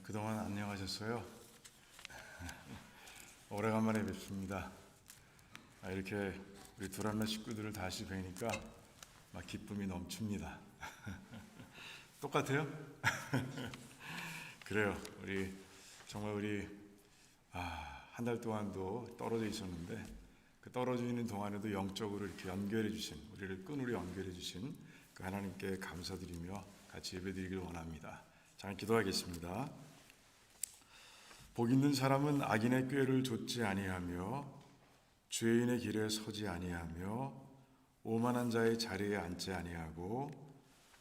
그동안 안녕하셨어요? 오래간만에 뵙습니다. 이렇게 우리 두란노 식구들을 다시 뵈니까 막 기쁨이 넘칩니다. 똑같아요? 그래요. 우리 한 달 동안도 떨어져 있었는데 그 떨어져 있는 동안에도 영적으로 이렇게 연결해 주신, 우리를 끈으로 연결해 주신 그 하나님께 감사드리며 같이 예배드리길 원합니다. 잘 기도하겠습니다. 복 있는 사람은 악인의 꾀를 좇지 아니하며 죄인의 길에 서지 아니하며 오만한 자의 자리에 앉지 아니하고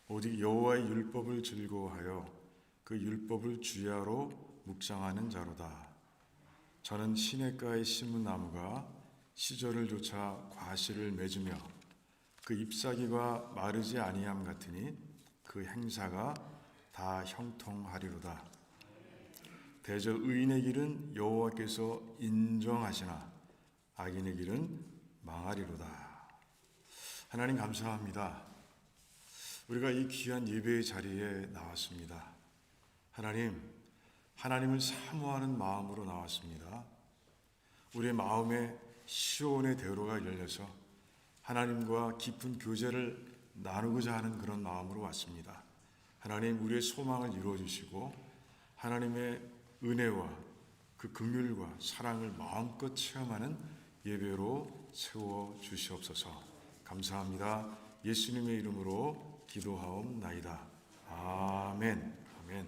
오직 여호와의 율법을 즐거워하여 그 율법을 주야로 묵상하는 자로다. 저는 시냇가에 심은 나무가 시절을 조차 과실을 맺으며 그 잎사귀가 마르지 아니함 같으니 그 행사가 다 형통하리로다. 대저 의인의 길은 여호와께서 인정하시나 악인의 길은 망하리로다. 하나님 감사합니다. 우리가 이 귀한 예배의 자리에 나왔습니다. 하나님을 사모하는 마음으로 나왔습니다. 우리의 마음에 시온의 대로가 열려서 하나님과 깊은 교제를 나누고자 하는 그런 마음으로 왔습니다. 하나님, 우리의 소망을 이루어 주시고 하나님의 은혜와 그 긍휼과 사랑을 마음껏 체험하는 예배로 세워 주시옵소서. 감사합니다. 예수님의 이름으로 기도하옵나이다. 아멘. 아멘.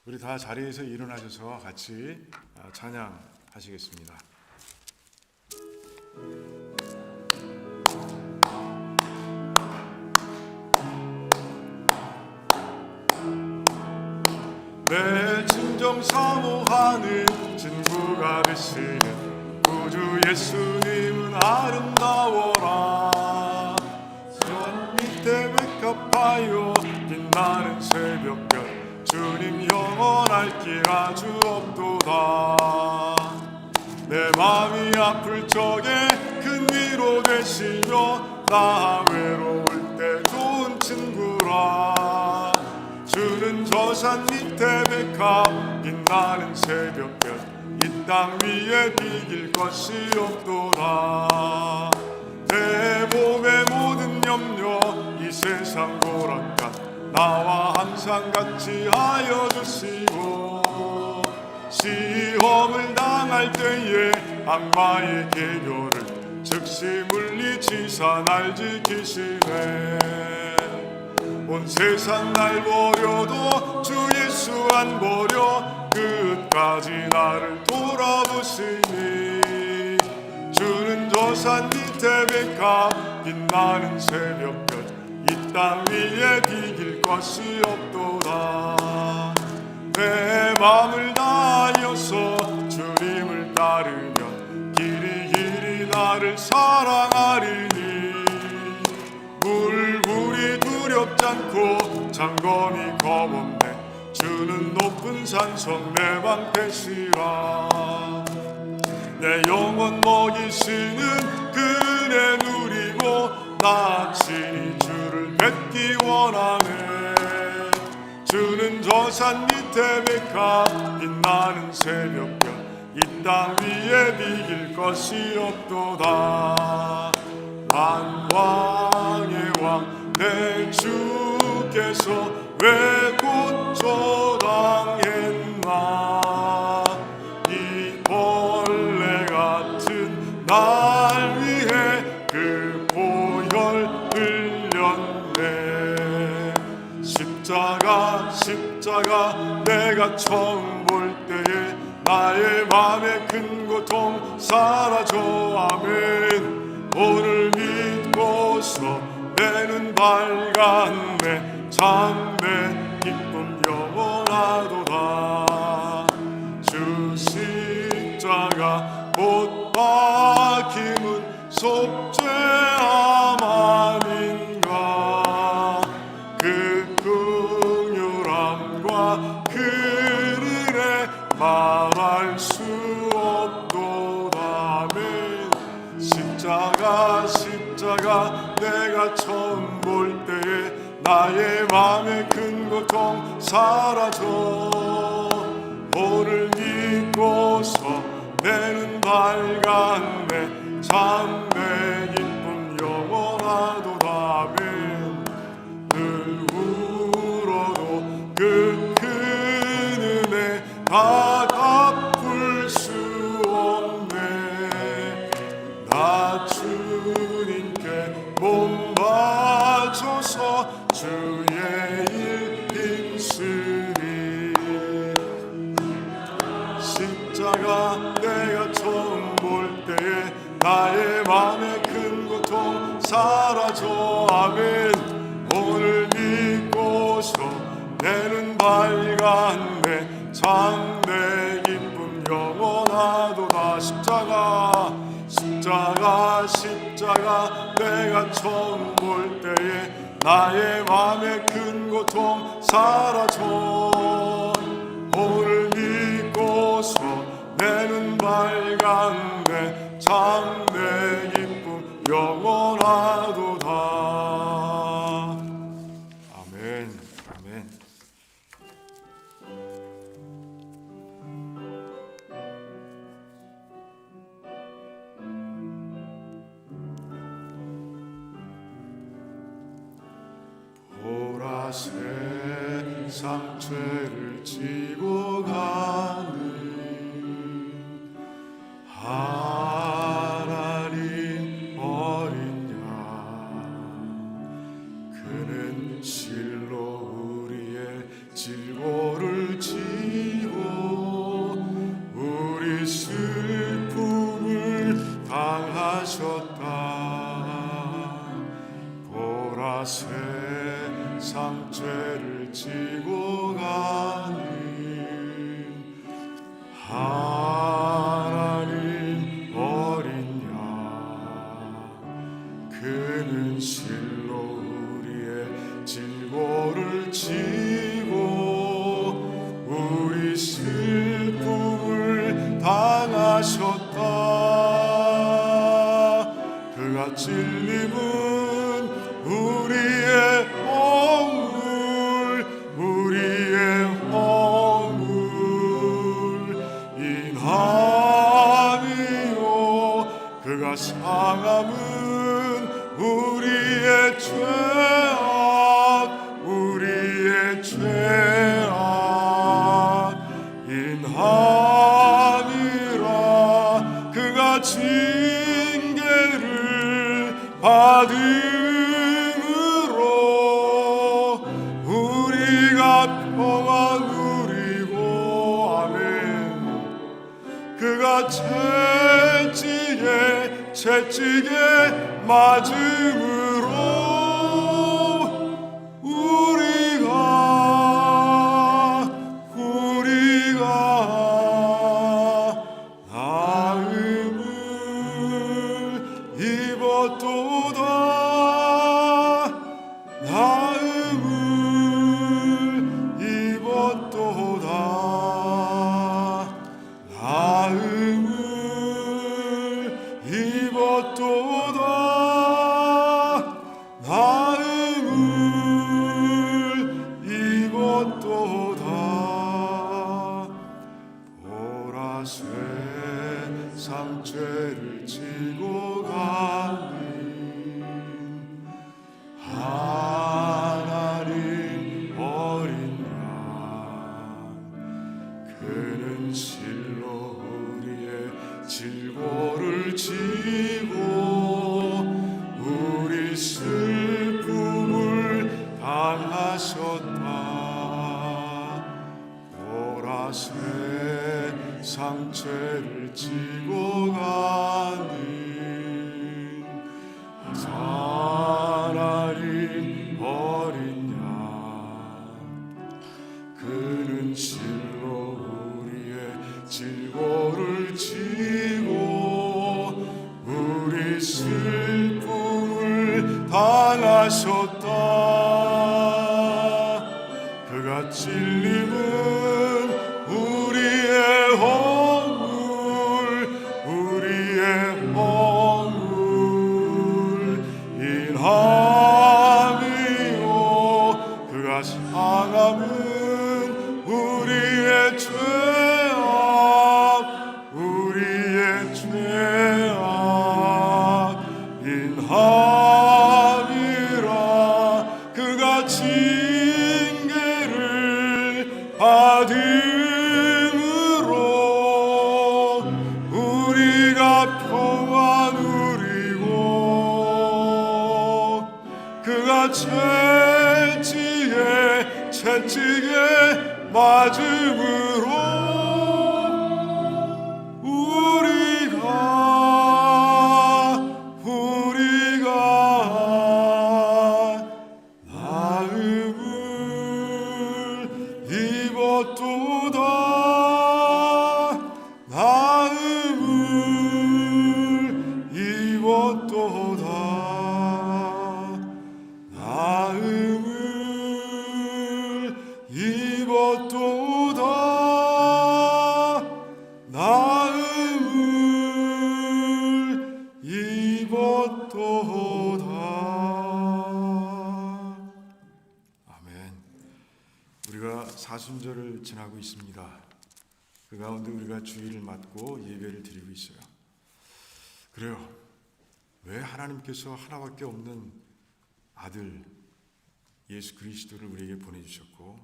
우리 다 자리에서 일어나셔서 같이 찬양하시겠습니다. 내 진정 사모하는 친구가 되시는 구주 예수님은 아름다워라. 전 밑에 백합하여 빛나는 새벽별 주님 영원할 길 아주 없도다. 내 마음이 아플 적에 큰 위로 되시며 나 외로울 때 좋은 친구라. 주는 저 산 밑에 백합 빛나는 새벽별 이 땅 위에 비길 것이 없도다. 내 몸의 모든 염려 이 세상 고락간 나와 항상 같이 하여 주시고 시험을 당할 때에 악마의 계교를 즉시 물리치사 날 지키시네. 온 세상 날 버려도 주 예수 안 버려 끝까지 나를 돌아보시니. 주는 저 산 밑에 백합 빛나는 새벽별 이 땅 위에 비길 것이 없도다. 내 맘을 다하여서 주님을 따르면 길이 나를 사랑하리니. 물불이 두렵지 않고 장검이 겁없네. 주는 높은 산성 내 방패시라. 내 영혼 먹이시는 그 은혜 누리고 나 친히 주를 뵙기 원하네. 주는 저 산 밑에 백합 빛나는 새벽별 이 땅 위에 비길 것이 없도다. 만왕의 왕 내 주께서 왜 고초당했나. 이 벌레 같은 날 위해 그 보혈 흘렸네. 십자가 내가 처음 볼 때에 나의 맘에 큰 고통 사라져. 아멘. 오늘 믿고서 내 눈 밝았네. 참된 기쁨 영원하도다. 주 십자가 못 박힘은 속죄함 아닌가. 그 긍휼함과 그 은혜 말할 수 없도다. 아멘. 십자가 내가 처음 볼 때에 나의 맘에 큰 고통 사라져. 오늘 믿고서 내는 밝았네 참내 기쁨 영원하도다 아멘 늘 울어도 그 큰 은혜 다 갚을 수 없네 나 주님께 몸 바쳐서 주의 일 힘쓰리 십자가 내가 처음 볼 때에 나의 맘에 큰 고통 사라져 아멘 오늘 믿고서 내는 밝았네 참내 기쁨 영원하도다 십자가 내가 처음 볼 때에 나의 맘에 큰 고통 사라져 오늘 믿고서 내는 밝았네 참내 기쁨 영원하도다 아멘 아멘 보라 세상 죄를 지고 가는 하나님 어린 양 그는 실로 우리의 질고를 지고 우리 슬픔을 당하셨다 보라 세상 죄를 지고 가는 하나님 어린 양 그는 실로 우리의 질고를 지고 우리 슬픔을 당하셨다 그가 찔림은 우리의 허물 인함이요 그가 상함은 우리의 죄악 인함이라 그가 징계를 받음으로 우리가 평안 누리고 아멘 그가 채찍에 맞음으로 우리가 나음을 입었도다 나음을 입었도다 나음을 입었도다 나음을 입었도다 보라 세상 죄를 지고 가는 하나님 어린 양 그는 실로 우리의 질고를 지고 우리 슬픔을 당하셨다 보라 세상 죄를 지고 가는 하나님 어린 양 그는 실로 우리의 질고를 지고 우리 슬픔을 당하셨다 그가 찔림은 우리의 허물 인함이요 그가 상함은 우리의 죄 인함이라. 그가 징계를 받음으로 우리가 평안 누리고, 그가 채찍에 맞음으로 우리가 나음을 입었도다. 나음을 입었도다. 나음을 입었도다. 나음을 입었도다. 아멘. 우리가 사순절을 지나고 있습니다. 그 가운데 우리가 주일을 맞고 예배를 드리고 있어요. 그래요. 왜 하나님께서 하나밖에 없는 아들 예수 그리스도를 우리에게 보내주셨고,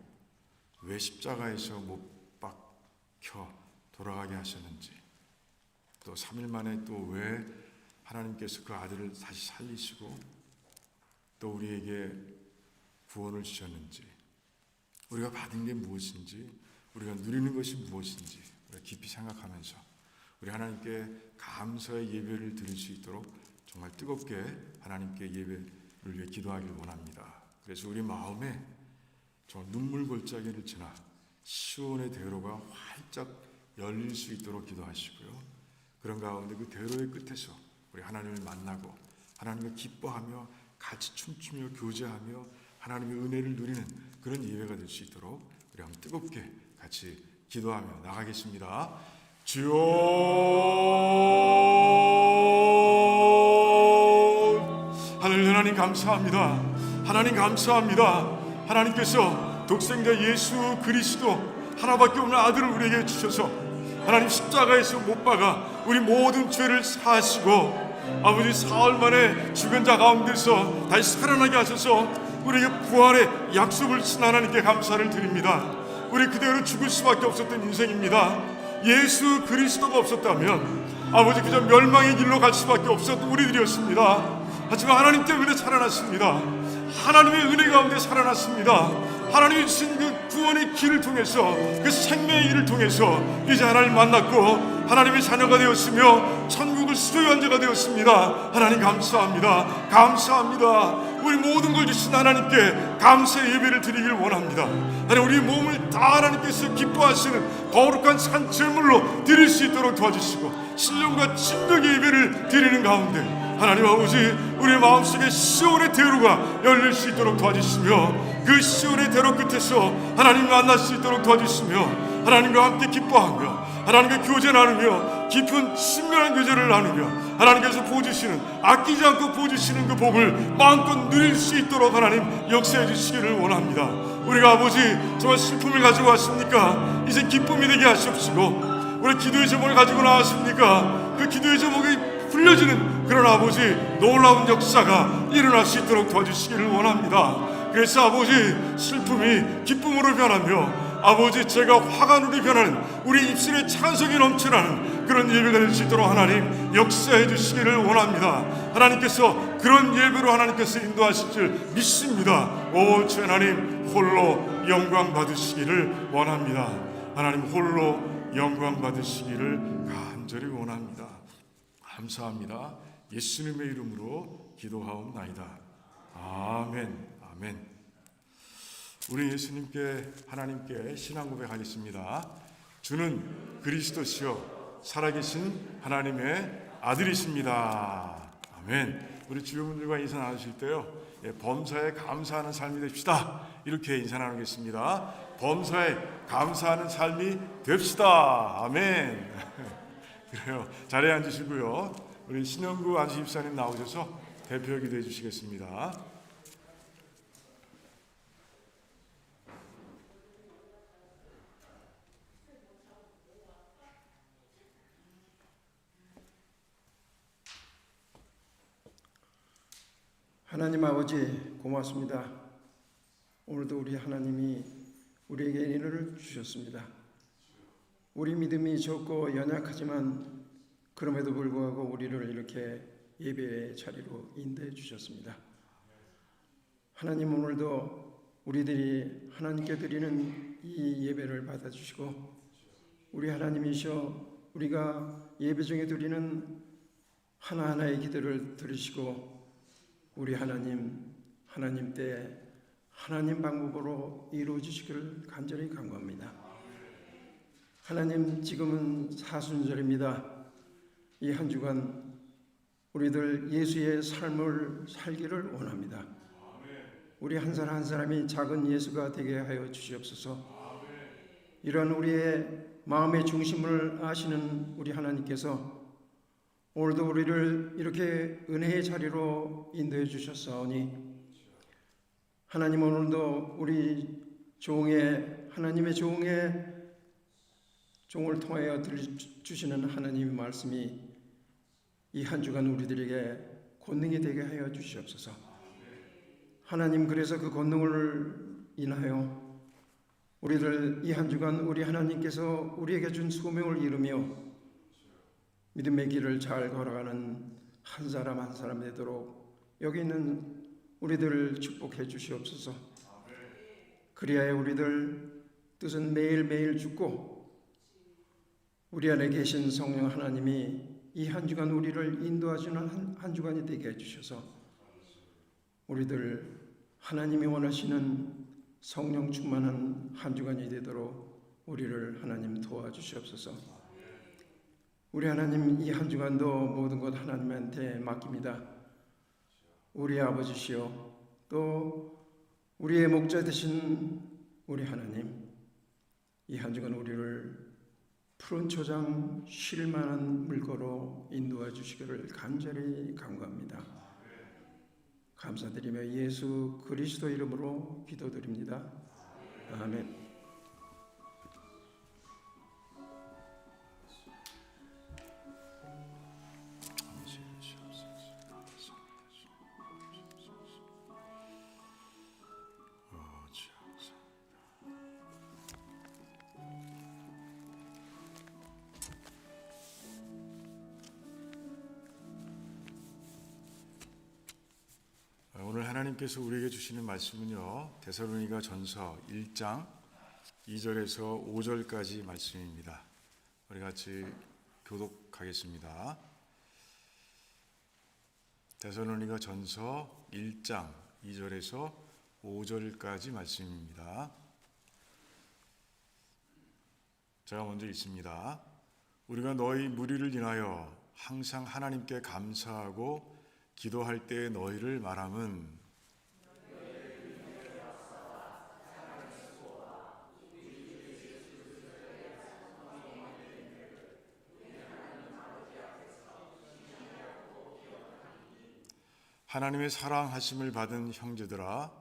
왜 십자가에서 못 박혀 돌아가게 하셨는지, 또 3일 만에 또 왜 하나님께서 그 아들을 다시 살리시고 또 우리에게 구원을 주셨는지, 우리가 받은 게 무엇인지, 우리가 누리는 것이 무엇인지 우리가 깊이 생각하면서 우리 하나님께 감사의 예배를 드릴 수 있도록 정말 뜨겁게 하나님께 예배를 위해 기도하길 원합니다. 그래서 우리 마음에 정말 눈물 골짜기를 지나 시온의 대로가 활짝 열릴 수 있도록 기도하시고요. 그런 가운데 그 대로의 끝에서 우리 하나님을 만나고 하나님을 기뻐하며 같이 춤추며 교제하며 하나님의 은혜를 누리는 그런 예배가 될 수 있도록 우리 한번 뜨겁게 같이 기도하며 나가겠습니다. 주여, 하나님 감사합니다. 하나님 감사합니다. 하나님께서 독생자 예수 그리스도 하나밖에 없는 아들을 우리에게 주셔서 하나님 십자가에서 못 박아 우리 모든 죄를 사하시고 아버지 사흘 만에 죽은 자 가운데서 다시 살아나게 하셔서 우리에게 부활의 약속을 주신 하나님께 감사를 드립니다. 우리 그대로 죽을 수밖에 없었던 인생입니다. 예수 그리스도가 없었다면 아버지 그저 멸망의 길로 갈 수밖에 없었던 우리들이었습니다. 하지만 하나님 때문에 살아났습니다. 하나님의 은혜 가운데 살아났습니다. 하나님이 주신 그 구원의 길을 통해서, 그 생명의 길을 통해서 이제 하나님 만났고 하나님의 자녀가 되었으며 천국을 수도한 자가 되었습니다. 하나님 감사합니다. 감사합니다. 우리 모든 걸 주신 하나님께 감사의 예배를 드리길 원합니다. 하나님, 우리 몸을 다 하나님께서 기뻐하시는 거룩한 산 제물로 드릴 수 있도록 도와주시고 신령과 진정의 예배를 드리는 가운데 하나님 아버지, 우리 마음속에 시온의 대로가 열릴 수 있도록 도와주시며 그 시온의 대로 끝에서 하나님 만날 수 있도록 도와주시며 하나님과 함께 기뻐하며 하나님과 교제 나누며 깊은 친밀한 교제를 나누며 하나님께서 보여주시는, 아끼지 않고 보여주시는 그 복을 마음껏 누릴 수 있도록 하나님 역사해 주시기를 원합니다. 우리가 아버지 정말 슬픔을 가지고 왔습니까? 이제 기쁨이 되게 하시옵시고, 우리 기도의 제목을 가지고 나왔습니까? 그 기도의 제목이 풀려지는 그런 아버지 놀라운 역사가 일어날 수 있도록 도와주시기를 원합니다. 그래서 아버지 슬픔이 기쁨으로 변하며 아버지 제가 화관으로 변하는 우리 입술에 찬송이 넘쳐나는 그런 예배가 될 수 있도록 하나님 역사해 주시기를 원합니다. 하나님께서 그런 예배로 하나님께서 인도하실 줄 믿습니다. 오 주 하나님 홀로 영광 받으시기를 원합니다. 하나님 홀로 영광 받으시기를 간절히 원합니다. 감사합니다. 예수님의 이름으로 기도하옵나이다. 아멘. 아멘. 우리 예수님께 하나님께 신앙 고백하겠습니다. 주는 그리스도시요 살아계신 하나님의 아들이십니다. 아멘. 우리 주변분들과 인사 나누실 때요, 범사에 감사하는 삶이 됩시다. 이렇게 인사 나누겠습니다. 범사에 감사하는 삶이 됩시다. 아멘. 그래요. 자리에 앉으시고요. 우리 신영구 안수집사님 나오셔서 대표 기도해 주시겠습니다. 하나님 아버지 고맙습니다. 오늘도 우리 하나님이 우리에게 은혜를 주셨습니다. 우리 믿음이 적고 연약하지만 그럼에도 불구하고 우리를 이렇게 예배의 자리로 인도해 주셨습니다. 하나님 오늘도 우리들이 하나님께 드리는 이 예배를 받아주시고 우리 하나님이셔 우리가 예배 중에 드리는 하나하나의 기도를 들으시고 우리 하나님 때 하나님 방법으로 이루어지시기를 간절히 간구합니다. 하나님 지금은 사순절입니다. 이 한 주간 우리들 예수의 삶을 살기를 원합니다. 우리 한 사람 한 사람이 작은 예수가 되게 하여 주시옵소서. 이런 우리의 마음의 중심을 아시는 우리 하나님께서 오늘도 우리를 이렇게 은혜의 자리로 인도해 주셨사오니 하나님 오늘도 우리 하나님의 종을 통하여 들려주시는 하나님의 말씀이 이 한 주간 우리들에게 권능이 되게 하여 주시옵소서. 하나님 그래서 그 권능을 인하여 우리들 이 한 주간 우리 하나님께서 우리에게 준 소명을 이루며 믿음의 길을 잘 걸어가는 한 사람 한 사람 되도록 여기 있는 우리들을 축복해 주시옵소서. 그리하여 우리들 뜻은 매일매일 죽고 우리 안에 계신 성령 하나님이 이 한 주간 우리를 인도하시는 한 주간이 되게 해주셔서 우리들 하나님이 원하시는 성령 충만한 한 주간이 되도록 우리를 하나님 도와주시옵소서. 우리 하나님 이 한 주간도 모든 것 하나님한테 맡깁니다. 우리 아버지시여 또 우리의 목자 되신 우리 하나님 이 한 주간 우리를 푸른 초장 쉴 만한 물거로 인도해 주시기를 간절히 간구합니다. 감사드리며 예수 그리스도 이름으로 기도드립니다. 아멘. 오늘 하나님께서 우리에게 주시는 말씀은요, 데살로니가 전서 1장 2절에서 5절까지 말씀입니다. 우리 같이 교독하겠습니다. 데살로니가 전서 1장 2절에서 5절까지 말씀입니다. 제가 먼저 읽습니다. 우리가 너희 무리를 인하여 항상 하나님께 감사하고 기도할 때 너희를 말함은 하나님의 사랑하심을 받은 형제들아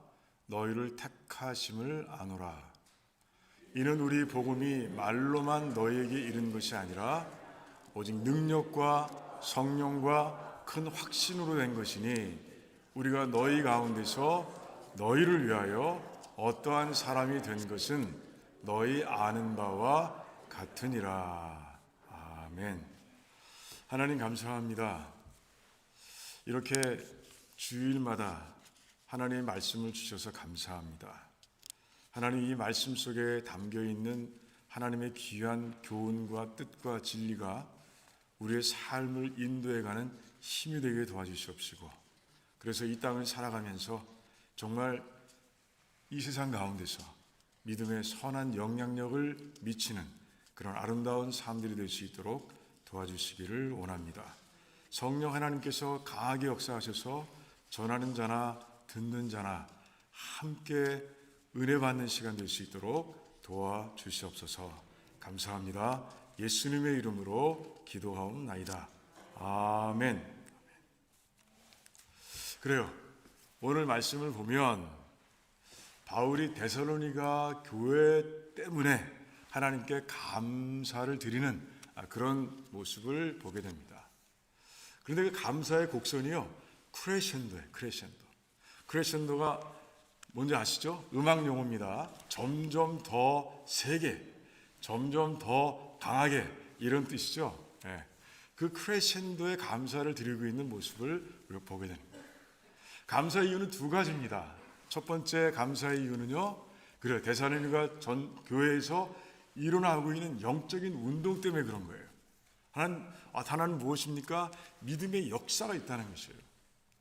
너희를 택하심을 아노라. 이는 우리 복음이 말로만 너희에게 이른 것이 아니라 오직 능력과 성령과 큰 확신으로 된 것이니 우리가 너희 가운데서 너희를 위하여 어떠한 사람이 된 것은 너희 아는 바와 같으니라. 아멘. 하나님 감사합니다. 이렇게 주일마다 하나님의 말씀을 주셔서 감사합니다. 하나님 이 말씀 속에 담겨 있는 하나님의 귀한 교훈과 뜻과 진리가 우리의 삶을 인도해가는 힘이 되게 도와주시옵시고 그래서 이 땅을 살아가면서 정말 이 세상 가운데서 믿음의 선한 영향력을 미치는 그런 아름다운 삶들이 될 수 있도록 도와주시기를 원합니다. 성령 하나님께서 강하게 역사하셔서 전하는 자나 듣는 자나 함께 은혜 받는 시간 될 수 있도록 도와주시옵소서. 감사합니다. 예수님의 이름으로 기도하옵나이다. 아멘. 그래요. 오늘 말씀을 보면 바울이 데살로니가 교회 때문에 하나님께 감사를 드리는 그런 모습을 보게 됩니다. 그런데 그 감사의 곡선이요, 크레션도예요. 크레션도. 크레센도가 뭔지 아시죠? 음악 용어입니다. 점점 더 세게, 점점 더 강하게, 이런 뜻이죠. 예. 그 크레센도의 감사를 드리고 있는 모습을 우리가 보게 됩니다. 감사의 이유는 두 가지입니다. 첫 번째 감사의 이유는요, 그래요, 데살로니가 전 교회에서 일어나고 있는 영적인 운동 때문에 그런 거예요. 하나는 무엇입니까? 믿음의 역사가 있다는 것이에요.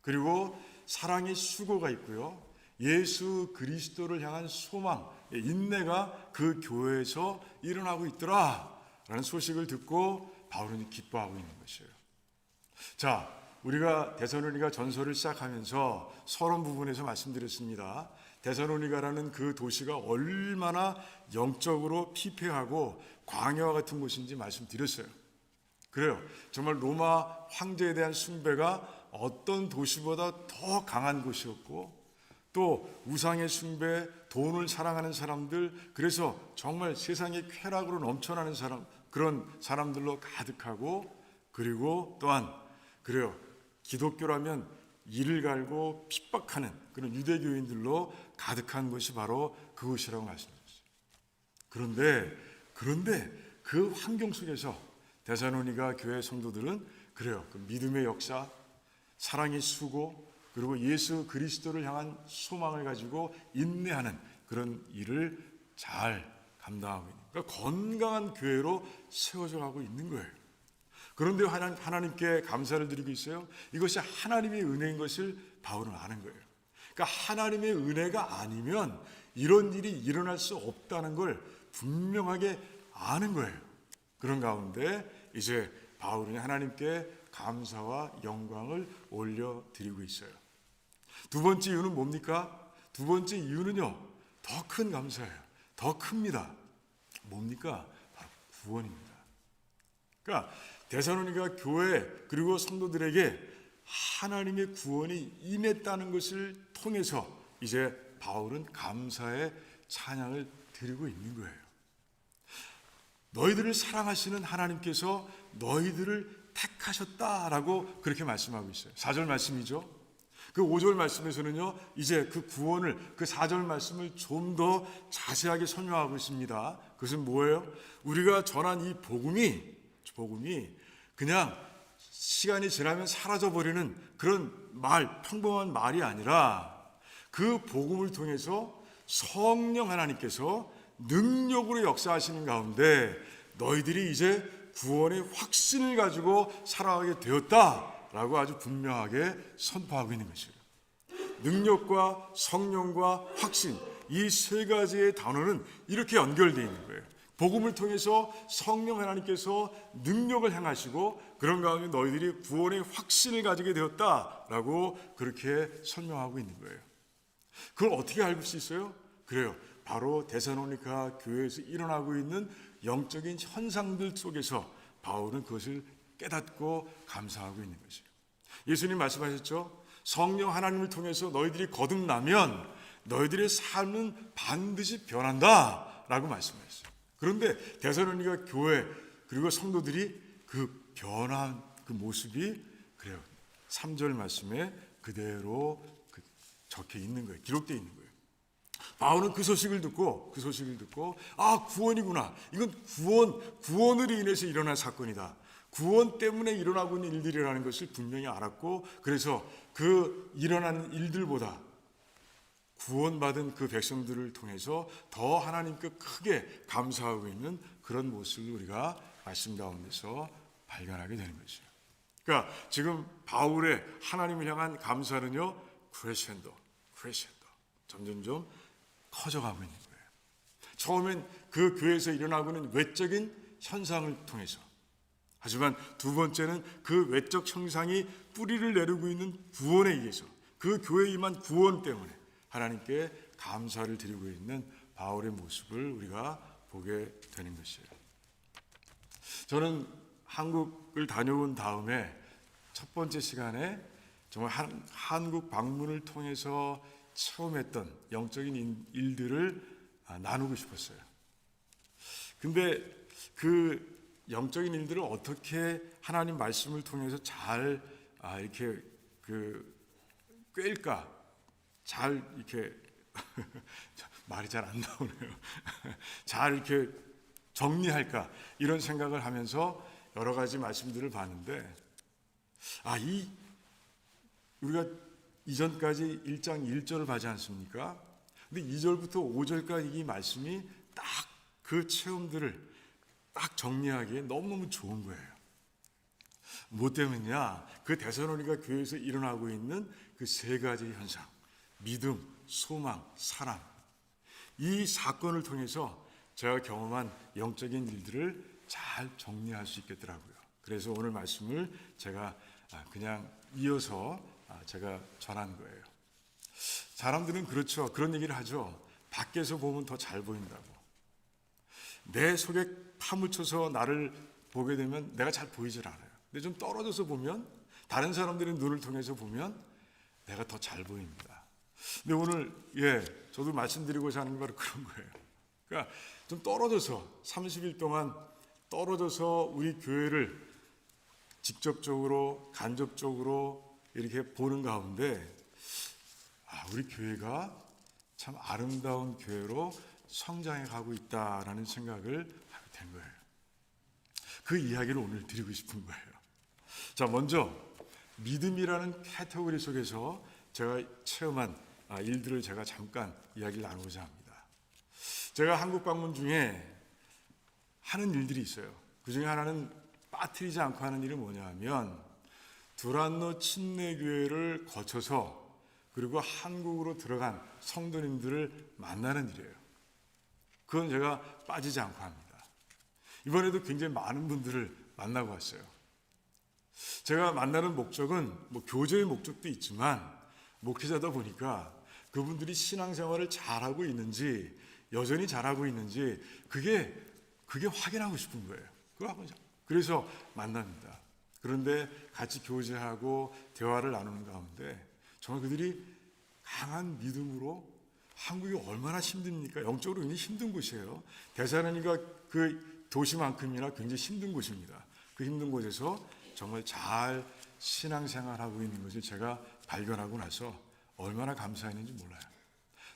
그리고 사랑의 수고가 있고요, 예수 그리스도를 향한 소망, 인내가 그 교회에서 일어나고 있더라라는 소식을 듣고 바울은 기뻐하고 있는 것이에요. 자, 우리가 데살로니가 전서를 시작하면서 서론 부분에서 말씀드렸습니다. 데살로니가라는 그 도시가 얼마나 영적으로 피폐하고 광야와 같은 곳인지 말씀드렸어요. 그래요. 정말 로마 황제에 대한 숭배가 어떤 도시보다 더 강한 곳이었고, 또 우상의 숭배, 돈을 사랑하는 사람들, 그래서 정말 세상의 쾌락으로 넘쳐나는 사람, 그런 사람들로 가득하고, 그리고 또한 그래요, 기독교라면 이를 갈고 핍박하는 그런 유대교인들로 가득한 것이 바로 그곳이라고 말씀드렸어요. 그런데 그 환경 속에서 데살로니가 교회 성도들은 그래요, 그 믿음의 역사, 사랑의 수고, 그리고 예수 그리스도를 향한 소망을 가지고 인내하는 그런 일을 잘 감당하고 있는, 그러니까 건강한 교회로 세워져 가고 있는 거예요. 그런데 하나님께 감사를 드리고 있어요. 이것이 하나님의 은혜인 것을 바울은 아는 거예요. 그러니까 하나님의 은혜가 아니면 이런 일이 일어날 수 없다는 걸 분명하게 아는 거예요. 그런 가운데 이제 바울은 하나님께 감사와 영광을 올려드리고 있어요. 두 번째 이유는 뭡니까? 두 번째 이유는요, 더 큰 감사예요. 더 큽니다. 뭡니까? 바로 구원입니다. 그러니까 데살로니가 교회 그리고 성도들에게 하나님의 구원이 임했다는 것을 통해서 이제 바울은 감사의 찬양을 드리고 있는 거예요. 너희들을 사랑하시는 하나님께서 너희들을 택하셨다라고 그렇게 말씀하고 있어요. 4절 말씀이죠. 그 5절 말씀에서는요, 이제 그 구원을, 그 4절 말씀을 좀 더 자세하게 설명하고 있습니다. 그것은 뭐예요? 우리가 전한 이 복음이 그냥 시간이 지나면 사라져버리는 그런 평범한 말이 아니라 그 복음을 통해서 성령 하나님께서 능력으로 역사하시는 가운데 너희들이 이제 구원의 확신을 가지고 살아가게 되었다라고 아주 분명하게 선포하고 있는 것이에요. 능력과 성령과 확신, 이 세 가지의 단어는 이렇게 연결되어 있는 거예요. 복음을 통해서 성령 하나님께서 능력을 행하시고 그런 가운데 너희들이 구원의 확신을 가지게 되었다라고 그렇게 설명하고 있는 거예요. 그걸 어떻게 알 수 있어요? 그래요. 바로 데살로니가 교회에서 일어나고 있는 영적인 현상들 속에서 바울은 그것을 깨닫고 감사하고 있는 것이에요. 예수님 말씀하셨죠? 성령 하나님을 통해서 너희들이 거듭나면 너희들의 삶은 반드시 변한다 라고 말씀하셨어요. 그런데 데살로니가 교회 그리고 성도들이 그 변한 그 모습이 그래요, 3절 말씀에 그대로 적혀 있는 거예요. 기록되어 있는 거예요. 바울은 그 소식을 듣고 아, 구원이구나. 이건 구원으로 인해서 일어난 사건이다. 구원 때문에 일어나고 있는 일들이라는 것을 분명히 알았고, 그래서 그 일어난 일들보다 구원받은 그 백성들을 통해서 더 하나님께 크게 감사하고 있는 그런 모습을 우리가 말씀 가운데서 발견하게 되는 것이죠. 그러니까 지금 바울의 하나님을 향한 감사는요, 크레센도 점점점 커져가고 있는 거예요. 처음엔 그 교회에서 일어나고 있는 외적인 현상을 통해서, 하지만 두 번째는 그 외적 형상이 뿌리를 내리고 있는 구원에 의해서, 그 교회에 임한 구원 때문에 하나님께 감사를 드리고 있는 바울의 모습을 우리가 보게 되는 것이에요. 저는 한국을 다녀온 다음에 첫 번째 시간에 정말 한국 방문을 통해서 처음 했던 영적인 일들을 나누고 싶었어요. 근데 그 영적인 일들을 어떻게 하나님 말씀을 통해서 잘 이렇게 꿰일까? 잘 이렇게 말이 잘 안 나오네요. 잘 이렇게 정리할까 이런 생각을 하면서 여러 가지 말씀들을 봤는데, 우리가 이전까지 1장 1절을 봐지 않습니까? 근데 2절부터 5절까지 이 말씀이 딱 그 체험들을 딱 정리하기에 너무너무 좋은 거예요. 뭐 때문이냐? 그 데살로니가 교회에서 일어나고 있는 그 세 가지 현상, 믿음, 소망, 사랑, 이 사건을 통해서 제가 경험한 영적인 일들을 잘 정리할 수 있겠더라고요. 그래서 오늘 말씀을 제가 그냥 이어서 제가 전한 거예요. 사람들은 그렇죠. 그런 얘기를 하죠. 밖에서 보면 더 잘 보인다고. 내 속에 파묻혀서 나를 보게 되면 내가 잘 보이질 않아요. 근데 좀 떨어져서 보면, 다른 사람들의 눈을 통해서 보면 내가 더 잘 보입니다. 근데 오늘 저도 말씀드리고자 하는 게 바로 그런 거예요. 그러니까 좀 떨어져서 30일 동안 떨어져서 우리 교회를 직접적으로 간접적으로 이렇게 보는 가운데 우리 교회가 참 아름다운 교회로 성장해 가고 있다라는 생각을 하게 된 거예요. 그 이야기를 오늘 드리고 싶은 거예요. 자, 먼저 믿음이라는 카테고리 속에서 제가 체험한 일들을 제가 잠깐 이야기를 나누고자 합니다. 제가 한국 방문 중에 하는 일들이 있어요. 그 중에 하나는 빠뜨리지 않고 하는 일이 뭐냐 하면 두란노 침례교회를 거쳐서 그리고 한국으로 들어간 성도님들을 만나는 일이에요. 그건 제가 빠지지 않고 합니다. 이번에도 굉장히 많은 분들을 만나고 왔어요. 제가 만나는 목적은 교제의 목적도 있지만 목회자다 보니까 그분들이 신앙생활을 잘하고 있는지, 여전히 잘하고 있는지 그게 확인하고 싶은 거예요. 그래서 만납니다. 그런데 같이 교제하고 대화를 나누는 가운데 정말 그들이 강한 믿음으로, 한국이 얼마나 힘듭니까? 영적으로 굉장히 힘든 곳이에요. 데살로니가 그 도시만큼이나 굉장히 힘든 곳입니다. 그 힘든 곳에서 정말 잘 신앙생활하고 있는 것을 제가 발견하고 나서 얼마나 감사했는지 몰라요.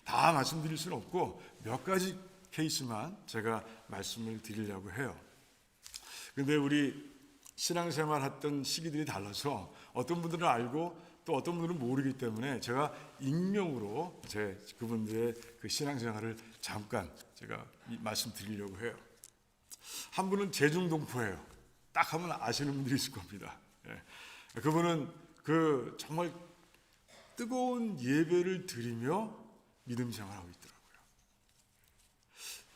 다 말씀드릴 수는 없고 몇 가지 케이스만 제가 말씀을 드리려고 해요. 근데 우리 신앙생활 했던 시기들이 달라서 어떤 분들은 알고 또 어떤 분들은 모르기 때문에 제가 익명으로 그분들의 그 신앙생활을 잠깐 제가 말씀드리려고 해요. 한 분은 제중동포예요. 딱 하면 아시는 분들이 있을 겁니다. 그분은 정말 뜨거운 예배를 드리며 믿음 생활하고 있더라고요.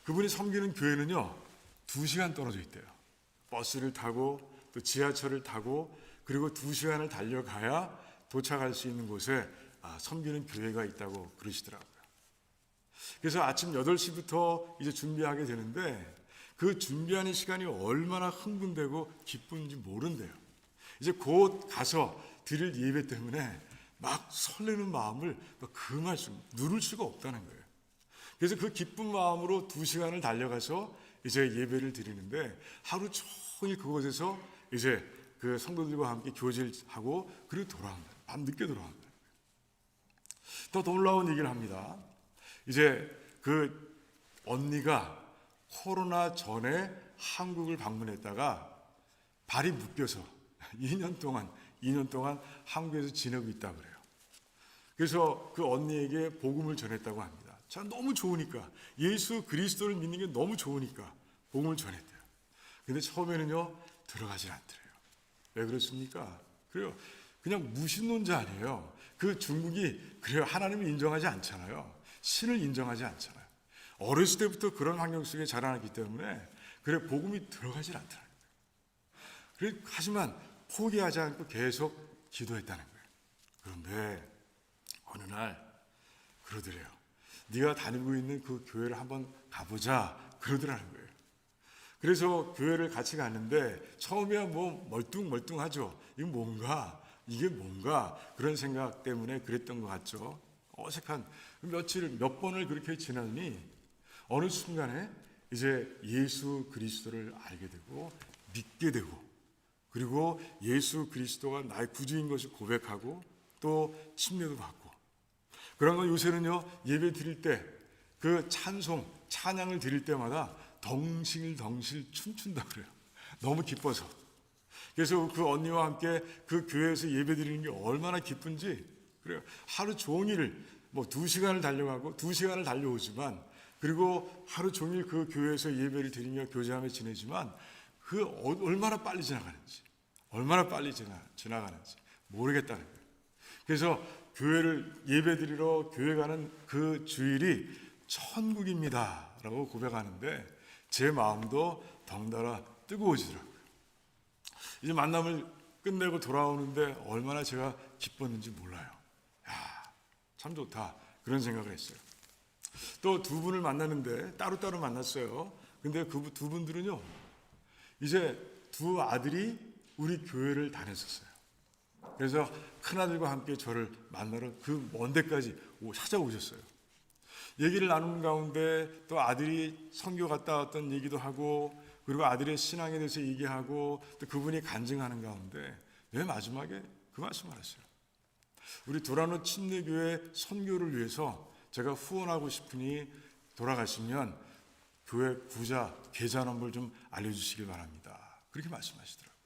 그분이 섬기는 교회는요 2시간 떨어져 있대요. 버스를 타고 또 지하철을 타고 그리고 2시간을 달려가야 도착할 수 있는 곳에 섬기는 교회가 있다고 그러시더라고요. 그래서 아침 8시부터 이제 준비하게 되는데 그 준비하는 시간이 얼마나 흥분되고 기쁜지 모른대요. 이제 곧 가서 드릴 예배 때문에 막 설레는 마음을 누를 수가 없다는 거예요. 그래서 그 기쁜 마음으로 2시간을 달려가서 이제 예배를 드리는데 하루 종일 그곳에서 이제 그 성도들과 함께 교제를 하고 그리고 돌아옵니다. 밤 늦게 돌아옵니다. 더 놀라운 얘기를 합니다. 이제 그 언니가 코로나 전에 한국을 방문했다가 발이 묶여서 2년 동안 한국에서 지내고 있다고 그래요. 그래서 그 언니에게 복음을 전했다고 합니다. 참 너무 좋으니까, 예수 그리스도를 믿는 게 너무 좋으니까 복음을 전했대요. 근데 처음에는요 들어가질 않더래요. 왜 그렇습니까? 그래요. 그냥 무신론자 아니에요. 그 중국이 그래요. 하나님을 인정하지 않잖아요. 신을 인정하지 않잖아요. 어렸을 때부터 그런 환경 속에 자라났기 때문에 그래 복음이 들어가질 않더라고요. 그래 하지만 포기하지 않고 계속 기도했다는 거예요. 그런데 어느 날 그러더래요. 네가 다니고 있는 그 교회를 한번 가보자 그러더라는 거예요. 그래서 교회를 같이 갔는데 처음에야 멀뚱멀뚱하죠. 이게 뭔가 그런 생각 때문에 그랬던 것 같죠. 어색한 몇 번을 그렇게 지나니 어느 순간에 이제 예수 그리스도를 알게 되고 믿게 되고 그리고 예수 그리스도가 나의 구주인 것을 고백하고 또 침례도 받고 그런 건 요새는요, 예배 드릴 때 그 찬송, 찬양을 드릴 때마다 덩실덩실 춤춘다 그래요. 너무 기뻐서. 그래서 그 언니와 함께 그 교회에서 예배 드리는 게 얼마나 기쁜지, 그래요. 하루 종일 뭐 2시간을 달려가고 2시간을 달려오지만, 그리고 하루 종일 그 교회에서 예배를 드리며 교제하며 지내지만, 그 얼마나 빨리 지나가는지, 얼마나 빨리 지나가는지 모르겠다는 거예요. 그래서 교회를 예배 드리러 교회 가는 그 주일이 천국입니다 라고 고백하는데, 제 마음도 덩달아 뜨거워지더라고요. 이제 만남을 끝내고 돌아오는데 얼마나 제가 기뻤는지 몰라요. 야, 참 좋다, 그런 생각을 했어요. 또 두 분을 만나는데 따로따로 만났어요. 근데 그 두 분들은요, 이제 두 아들이 우리 교회를 다녔었어요. 그래서 큰아들과 함께 저를 만나러 그 먼 데까지 찾아오셨어요. 얘기를 나누는 가운데 또 아들이 선교 갔다 왔던 얘기도 하고, 그리고 아들의 신앙에 대해서 얘기하고, 또 그분이 간증하는 가운데 맨 마지막에 그 말씀을 하셨어요. 우리 도라노 침례교회 선교를 위해서 제가 후원하고 싶으니 돌아가시면 교회 구자 계좌 넘버를 좀 알려주시길 바랍니다. 그렇게 말씀하시더라고요.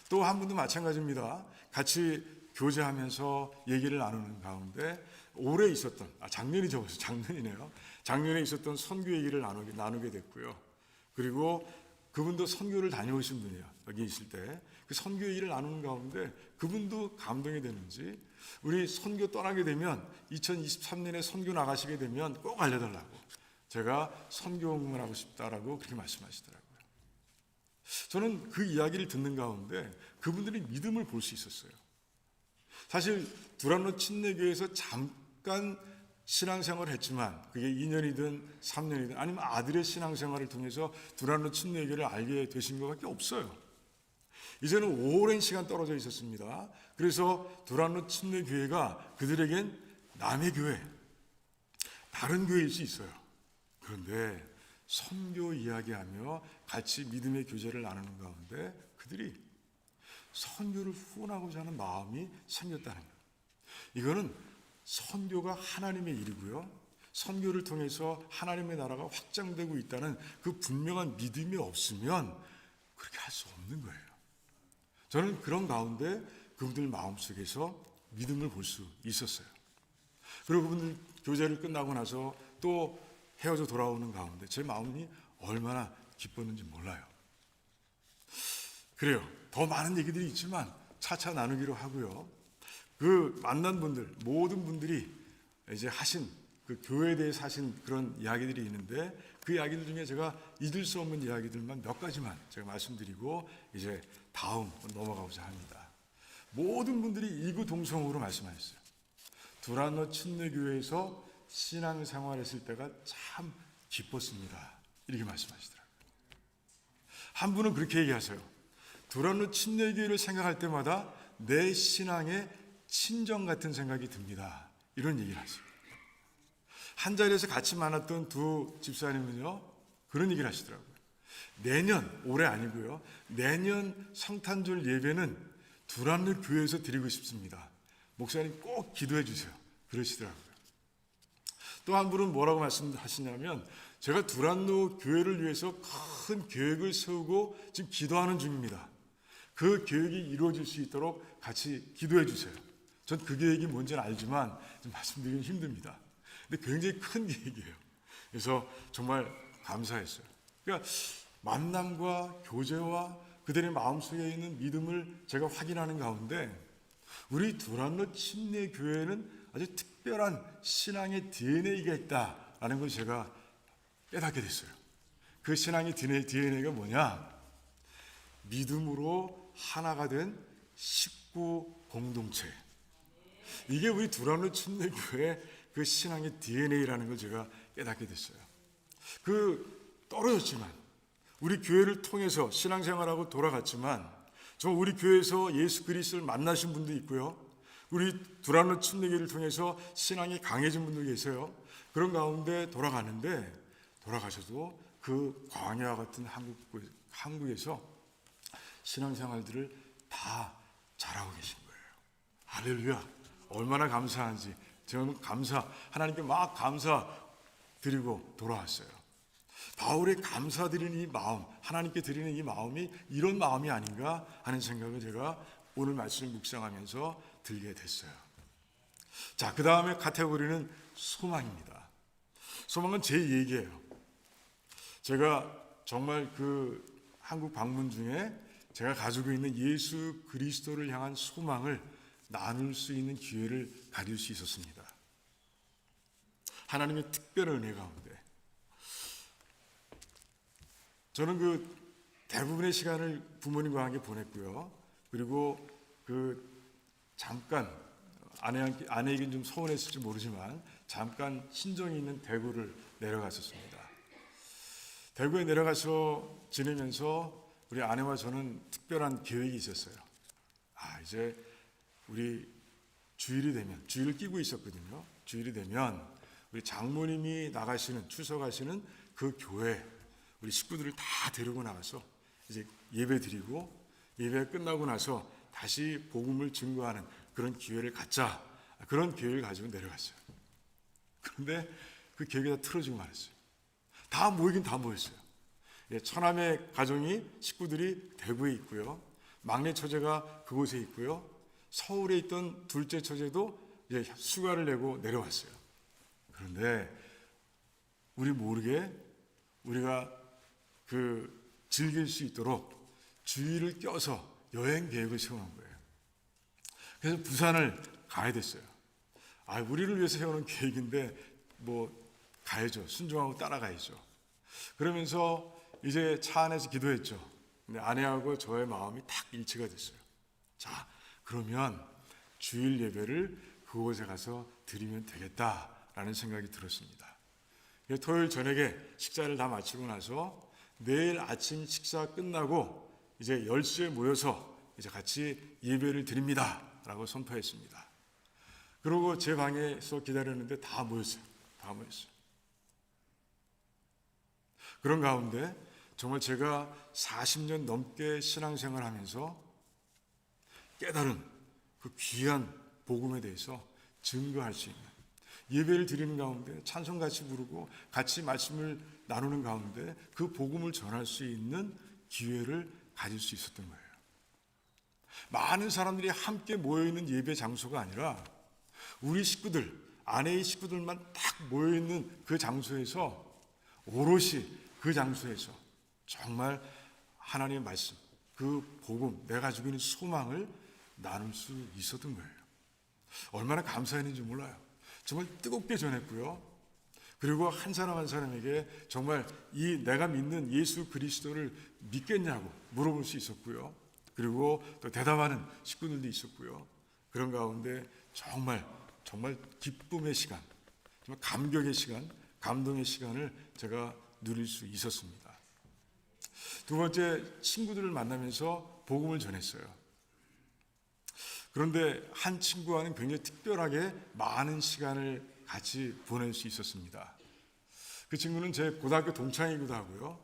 또 한 분도 마찬가지입니다. 같이 교제하면서 얘기를 나누는 가운데 올해 있었던, 작년이 적어서 작년이네요. 작년에 있었던 선교 얘기를 나누게 됐고요. 그리고 그분도 선교를 다녀오신 분이에요. 여기 있을 때 그 선교 얘기를 나누는 가운데 그분도 감동이 되는지, 우리 선교 떠나게 되면 2023년에 선교 나가시게 되면 꼭 알려달라고, 제가 선교 운동을 하고 싶다라고 그렇게 말씀하시더라고요. 저는 그 이야기를 듣는 가운데 그분들이 믿음을 볼 수 있었어요. 사실 두란노 침례교회에서 잠깐 신앙생활을 했지만, 그게 2년이든 3년이든 아니면 아들의 신앙생활을 통해서 두란노 침례교회를 알게 되신 것밖에 없어요. 이제는 오랜 시간 떨어져 있었습니다. 그래서 두란노 침례교회가 그들에겐 남의 교회, 다른 교회일 수 있어요. 그런데 선교 이야기하며 같이 믿음의 교제를 나누는 가운데 그들이 선교를 후원하고자 하는 마음이 생겼다는 거예요. 이거는 선교가 하나님의 일이고요, 선교를 통해서 하나님의 나라가 확장되고 있다는 그 분명한 믿음이 없으면 그렇게 할 수 없는 거예요. 저는 그런 가운데 그분들 마음속에서 믿음을 볼 수 있었어요. 그리고 그분들 교제를 끝나고 나서 또 헤어져 돌아오는 가운데 제 마음이 얼마나 기뻤는지 몰라요. 그래요. 더 많은 얘기들이 있지만 차차 나누기로 하고요. 그 만난 분들, 모든 분들이 이제 하신 그 교회에 대해서 하신 그런 이야기들이 있는데, 그 이야기들 중에 제가 잊을 수 없는 이야기들만 몇 가지만 제가 말씀드리고 이제 다음 넘어가고자 합니다. 모든 분들이 이구동성으로 말씀하셨어요. 두란노 침례교회에서 신앙생활했을 때가 참 기뻤습니다. 이렇게 말씀하시더라고요. 한 분은 그렇게 얘기하세요. 두란노 침례교회를 생각할 때마다 내 신앙에 친정 같은 생각이 듭니다. 이런 얘기를 하세요. 한 자리에서 같이 만났던 두 집사님은요, 그런 얘기를 하시더라고요. 내년, 올해 아니고요, 내년 성탄절 예배는 두란노 교회에서 드리고 싶습니다. 목사님 꼭 기도해 주세요. 그러시더라고요. 또 한 분은 뭐라고 말씀하시냐면, 제가 두란노 교회를 위해서 큰 계획을 세우고 지금 기도하는 중입니다. 그 계획이 이루어질 수 있도록 같이 기도해 주세요. 전 그 계획이 뭔지는 알지만 좀 말씀드리긴 힘듭니다. 근데 굉장히 큰 계획이에요. 그래서 정말 감사했어요. 그러니까 만남과 교제와 그들의 마음속에 있는 믿음을 제가 확인하는 가운데, 우리 두란노 침례교회는 아주 특별한 신앙의 DNA가 있다라는 걸 제가 깨닫게 됐어요. 그 신앙의 DNA가 뭐냐? 믿음으로 하나가 된 식구 공동체. 이게 우리 두란노 침례교회의 그 신앙의 DNA라는 걸 제가 깨닫게 됐어요. 떨어졌지만, 우리 교회를 통해서 신앙생활하고 돌아갔지만, 우리 교회에서 예수 그리스도를 만나신 분도 있고요, 우리 두란노 침례교회를 통해서 신앙이 강해진 분도 계세요. 그런 가운데 돌아가셔도 그 광야와 같은 한국에서 신앙생활들을 다 잘하고 계신 거예요. 할렐루야! 얼마나 감사한지 저는 하나님께 막 감사 드리고 돌아왔어요. 바울의 감사드리는 이 마음, 하나님께 드리는 이 마음이 이런 마음이 아닌가 하는 생각을 제가 오늘 말씀을 묵상하면서 들게 됐어요. 자, 그 다음에 카테고리는 소망입니다. 소망은 제 얘기예요. 제가 정말 그 한국 방문 중에 제가 가지고 있는 예수 그리스도를 향한 소망을 나눌 수 있는 기회를 가질 수 있었습니다. 하나님의 특별한 은혜 가운데 저는 그 대부분의 시간을 부모님과 함께 보냈고요. 그리고 잠깐 아내에겐 좀 서운했을지 모르지만 잠깐 친정이 있는 대구를 내려갔었습니다. 대구에 내려가서 지내면서 우리 아내와 저는 특별한 계획이 있었어요. 이제 우리 주일을 끼고 있었거든요. 주일이 되면 우리 장모님이 출석하시는 그 교회 우리 식구들을 다 데리고 나가서 이제 예배 드리고 예배가 끝나고 나서 다시 복음을 증거하는 그런 기회를 갖자. 그런 계획을 가지고 내려갔어요. 그런데 그 계획이 다 틀어지고 말았어요. 다 모이긴 다 모였어요. 처남의 가정이 식구들이 대구에 있고요. 막내 처제가 그곳에 있고요. 서울에 있던 둘째 처제도 이제 휴가를 내고 내려왔어요. 그런데 우리 모르게 우리가 즐길 수 있도록 주일을 껴서 여행 계획을 세우는 거예요. 그래서 부산을 가야 됐어요. 우리를 위해서 세우는 계획인데 가야죠. 순종하고 따라가야죠. 그러면서 이제 차 안에서 기도했죠. 근데 아내하고 저의 마음이 딱 일치가 됐어요. 자, 그러면 주일 예배를 그곳에 가서 드리면 되겠다라는 생각이 들었습니다. 토요일 저녁에 식사를 다 마치고 나서 내일 아침 식사 끝나고 이제 10시에 모여서 이제 같이 예배를 드립니다 라고 선포했습니다. 그리고 제 방에서 기다렸는데 다 모였어요. 그런 가운데 정말 제가 40년 넘게 신앙생활 하면서 깨달은 그 귀한 복음에 대해서 증거할 수 있는 예배를 드리는 가운데 찬송 같이 부르고 같이 말씀을 나누는 가운데 그 복음을 전할 수 있는 기회를 가질 수 있었던 거예요. 많은 사람들이 함께 모여있는 예배 장소가 아니라 우리 식구들, 아내의 식구들만 딱 모여있는 그 장소에서 오롯이 그 장소에서 정말 하나님의 말씀, 그 복음, 내가 가지고 있는 소망을 나눌 수 있었던 거예요. 얼마나 감사했는지 몰라요. 정말 뜨겁게 전했고요. 그리고 한 사람 한 사람에게 정말 내가 믿는 예수 그리스도를 믿겠냐고 물어볼 수 있었고요. 그리고 또 대답하는 식구들도 있었고요. 그런 가운데 정말 기쁨의 시간, 정말 감격의 시간, 감동의 시간을 제가 누릴 수 있었습니다. 두 번째, 친구들을 만나면서 복음을 전했어요. 그런데 한 친구와는 굉장히 특별하게 많은 시간을 같이 보낼 수 있었습니다. 그 친구는 제 고등학교 동창이기도 하고요.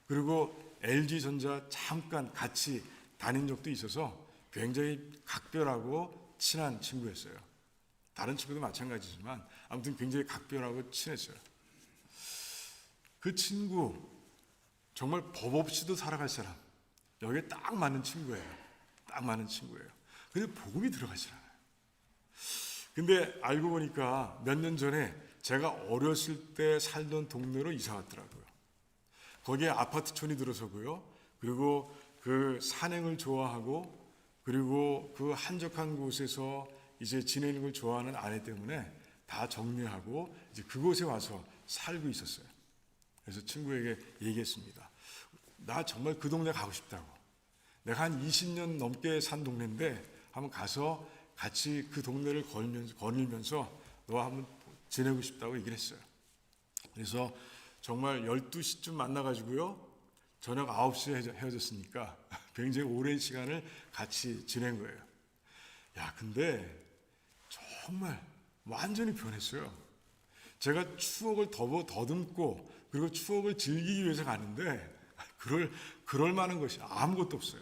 그리고 LG전자 잠깐 같이 다닌 적도 있어서 굉장히 각별하고 친한 친구였어요. 다른 친구도 마찬가지지만 아무튼 굉장히 각별하고 친했어요. 그 친구 정말 법 없이도 살아갈 사람, 여기에 딱 맞는 친구예요. 근데 복음이 들어가지 않아요. 근데 알고 보니까 몇 년 전에 제가 어렸을 때 살던 동네로 이사 왔더라고요. 거기에 아파트촌이 들어서고요. 그리고 그 산행을 좋아하고 그리고 그 한적한 곳에서 이제 지내는 걸 좋아하는 아내 때문에 다 정리하고 이제 그곳에 와서 살고 있었어요. 그래서 친구에게 얘기했습니다. 나 정말 그 동네 가고 싶다고. 내가 한 20년 넘게 산 동네인데 한번 가서 같이 그 동네를 거닐면서 너와 한번 지내고 싶다고 얘기를 했어요. 그래서 정말 12시쯤 만나가지고요. 저녁 9시에 헤어졌으니까 굉장히 오랜 시간을 같이 지낸 거예요. 근데 정말 완전히 변했어요. 제가 추억을 더듬고 그리고 추억을 즐기기 위해서 가는데 그럴 만한 것이 아무것도 없어요.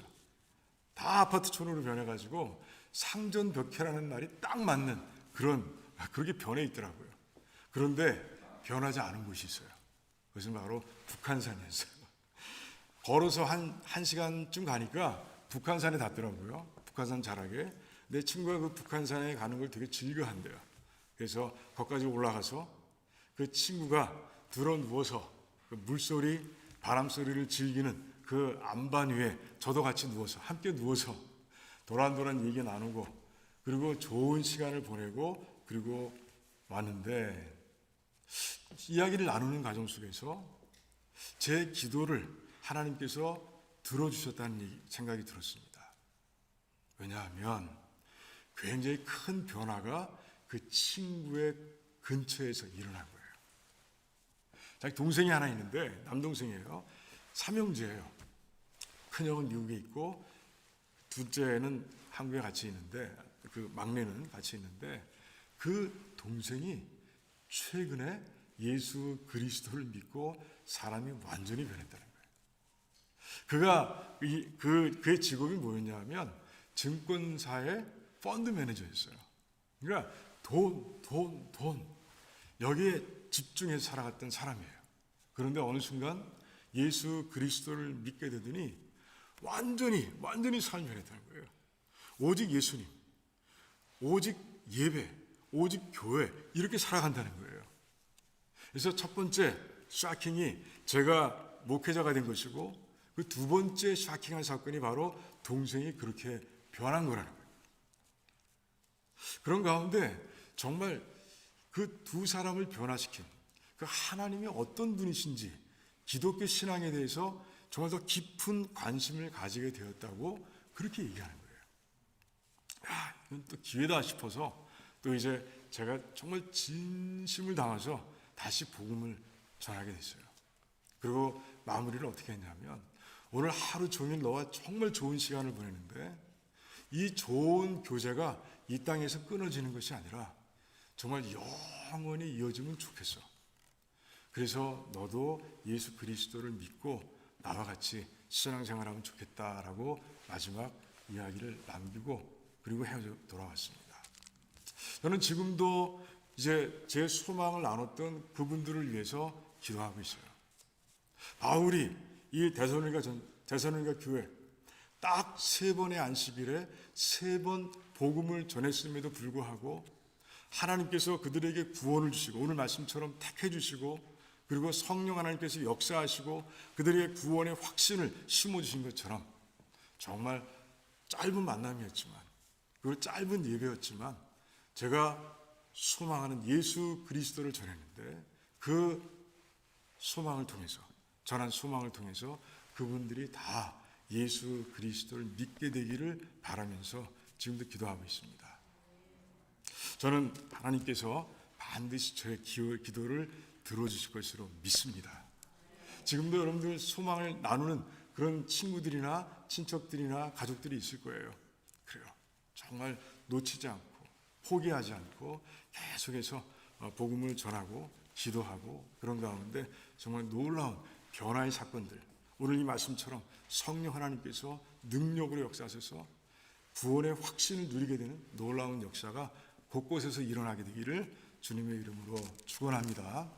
다 아파트촌으로 변해가지고 상전벽해라는 말이 딱 맞는 그런 그렇게 변해 있더라고요. 그런데 변하지 않은 곳이 있어요. 그것은 바로 북한산이었어요. 걸어서 한 시간쯤 가니까 북한산에 닿더라고요. 북한산 자락에. 내 친구가 그 북한산에 가는 걸 되게 즐겨한대요. 그래서 거기까지 올라가서 그 친구가 들어 누워서 그 물소리, 바람소리를 즐기는 그 안반 위에 저도 같이 누워서 함께 누워서 도란도란 얘기 나누고 그리고 좋은 시간을 보내고 그리고 왔는데 이야기를 나누는 과정 속에서 제 기도를 하나님께서 들어주셨다는 생각이 들었습니다. 왜냐하면 굉장히 큰 변화가 그 친구의 근처에서 일어난 거예요. 자기 동생이 하나 있는데 남동생이에요. 삼형제예요. 큰형은 미국에 있고 둘째는 한국에 같이 있는데 그 막내는 같이 있는데 그 동생이 최근에 예수 그리스도를 믿고 사람이 완전히 변했다는 거예요. 그의 직업이 뭐였냐면 증권사의 펀드 매니저였어요. 그러니까 돈 여기에 집중해서 살아갔던 사람이에요. 그런데 어느 순간 예수 그리스도를 믿게 되더니 완전히 삶이 변했다는 거예요. 오직 예수님, 오직 예배, 오직 교회 이렇게 살아간다는 거예요. 그래서 첫 번째 샤킹이 제가 목회자가 된 것이고 그 두 번째 샤킹한 사건이 바로 동생이 그렇게 변한 거라는 거예요. 그런 가운데 정말 그 두 사람을 변화시킨 그 하나님이 어떤 분이신지 기독교 신앙에 대해서 정말 더 깊은 관심을 가지게 되었다고 그렇게 얘기하는 거예요. 이건 또 기회다 싶어서 또 이제 제가 정말 진심을 담아서 다시 복음을 전하게 됐어요. 그리고 마무리를 어떻게 했냐면 오늘 하루 종일 너와 정말 좋은 시간을 보내는데 이 좋은 교제가 이 땅에서 끊어지는 것이 아니라 정말 영원히 이어지면 좋겠어. 그래서 너도 예수 그리스도를 믿고 나와 같이 신앙생활하면 좋겠다라고 마지막 이야기를 남기고 그리고 헤어져 돌아왔습니다. 저는 지금도 이제 제 소망을 나눴던 그분들을 위해서 기도하고 있어요. 바울이 이 데살로니가 교회 딱 3번의 안식일에 3번 복음을 전했음에도 불구하고 하나님께서 그들에게 구원을 주시고 오늘 말씀처럼 택해 주시고 그리고 성령 하나님께서 역사하시고 그들에게 구원의 확신을 심어주신 것처럼 정말 짧은 만남이었지만 그리고 짧은 예배였지만 제가 소망하는 예수 그리스도를 전했는데 그 소망을 통해서 전한 소망을 통해서 그분들이 다 예수 그리스도를 믿게 되기를 바라면서 지금도 기도하고 있습니다. 저는 하나님께서 반드시 저의 기도를 들어주실 것으로 믿습니다. 지금도 여러분들 소망을 나누는 그런 친구들이나 친척들이나 가족들이 있을 거예요. 그래요. 정말 놓치지 않고 포기하지 않고 계속해서 복음을 전하고 기도하고 그런 가운데 정말 놀라운 변화의 사건들 오늘 이 말씀처럼 성령 하나님께서 능력으로 역사하셔서 구원의 확신을 누리게 되는 놀라운 역사가 곳곳에서 일어나게 되기를 주님의 이름으로 축원합니다.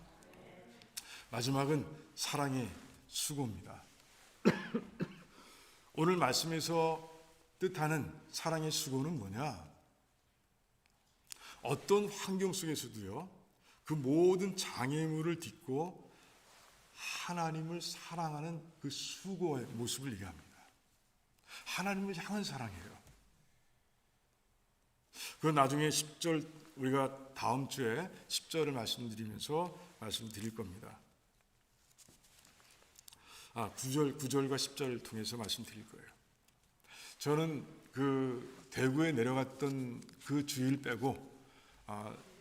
마지막은 사랑의 수고입니다. 오늘 말씀에서 뜻하는 사랑의 수고는 뭐냐? 어떤 환경 속에서도요, 그 모든 장애물을 딛고 하나님을 사랑하는 그 수고의 모습을 얘기합니다. 하나님을 향한 사랑이에요. 그 나중에 10절 우리가 다음 주에 10절을 말씀드리면서 말씀드릴 겁니다. 9절과 10절을 통해서 말씀드릴 거예요. 저는 그 대구에 내려갔던 그 주일 빼고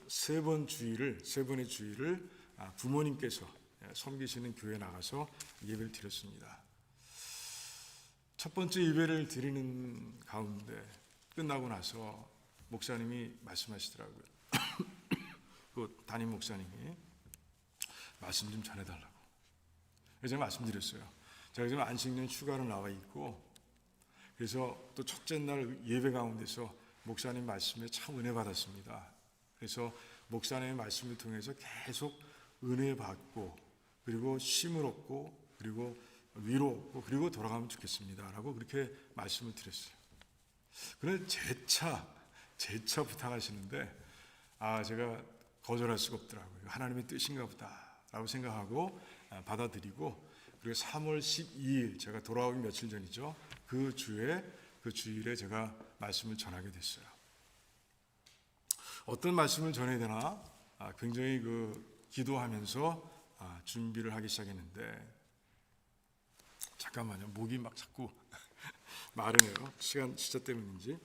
세 번의 주일을 부모님께서 섬기시는 교회에 나가서 예배를 드렸습니다. 첫 번째 예배를 드리는 가운데 끝나고 나서 목사님이 말씀하시더라고요. 그 담임 목사님이 말씀 좀 전해달라고. 그래서 제가 말씀드렸어요. 제가 지금 안식년 휴가로 나와 있고 그래서 또 첫째 날 예배 가운데서 목사님 말씀에 참 은혜 받았습니다. 그래서 목사님의 말씀을 통해서 계속 은혜 받고 그리고 쉼을 얻고 그리고 위로 얻고 그리고 돌아가면 좋겠습니다 라고 그렇게 말씀을 드렸어요. 그런데 재차 부탁하시는데 제가 거절할 수가 없더라고요. 하나님의 뜻인가 보다 라고 생각하고 받아들이고, 그리고 3월 12일 제가 돌아오기 며칠 전이죠. 그 주일에 제가 말씀을 전하게 됐어요. 어떤 말씀을 전해야 되나 굉장히 기도하면서 준비를 하기 시작했는데, 잠깐만요. 목이 막 자꾸 마르네요. 시간 때문인지.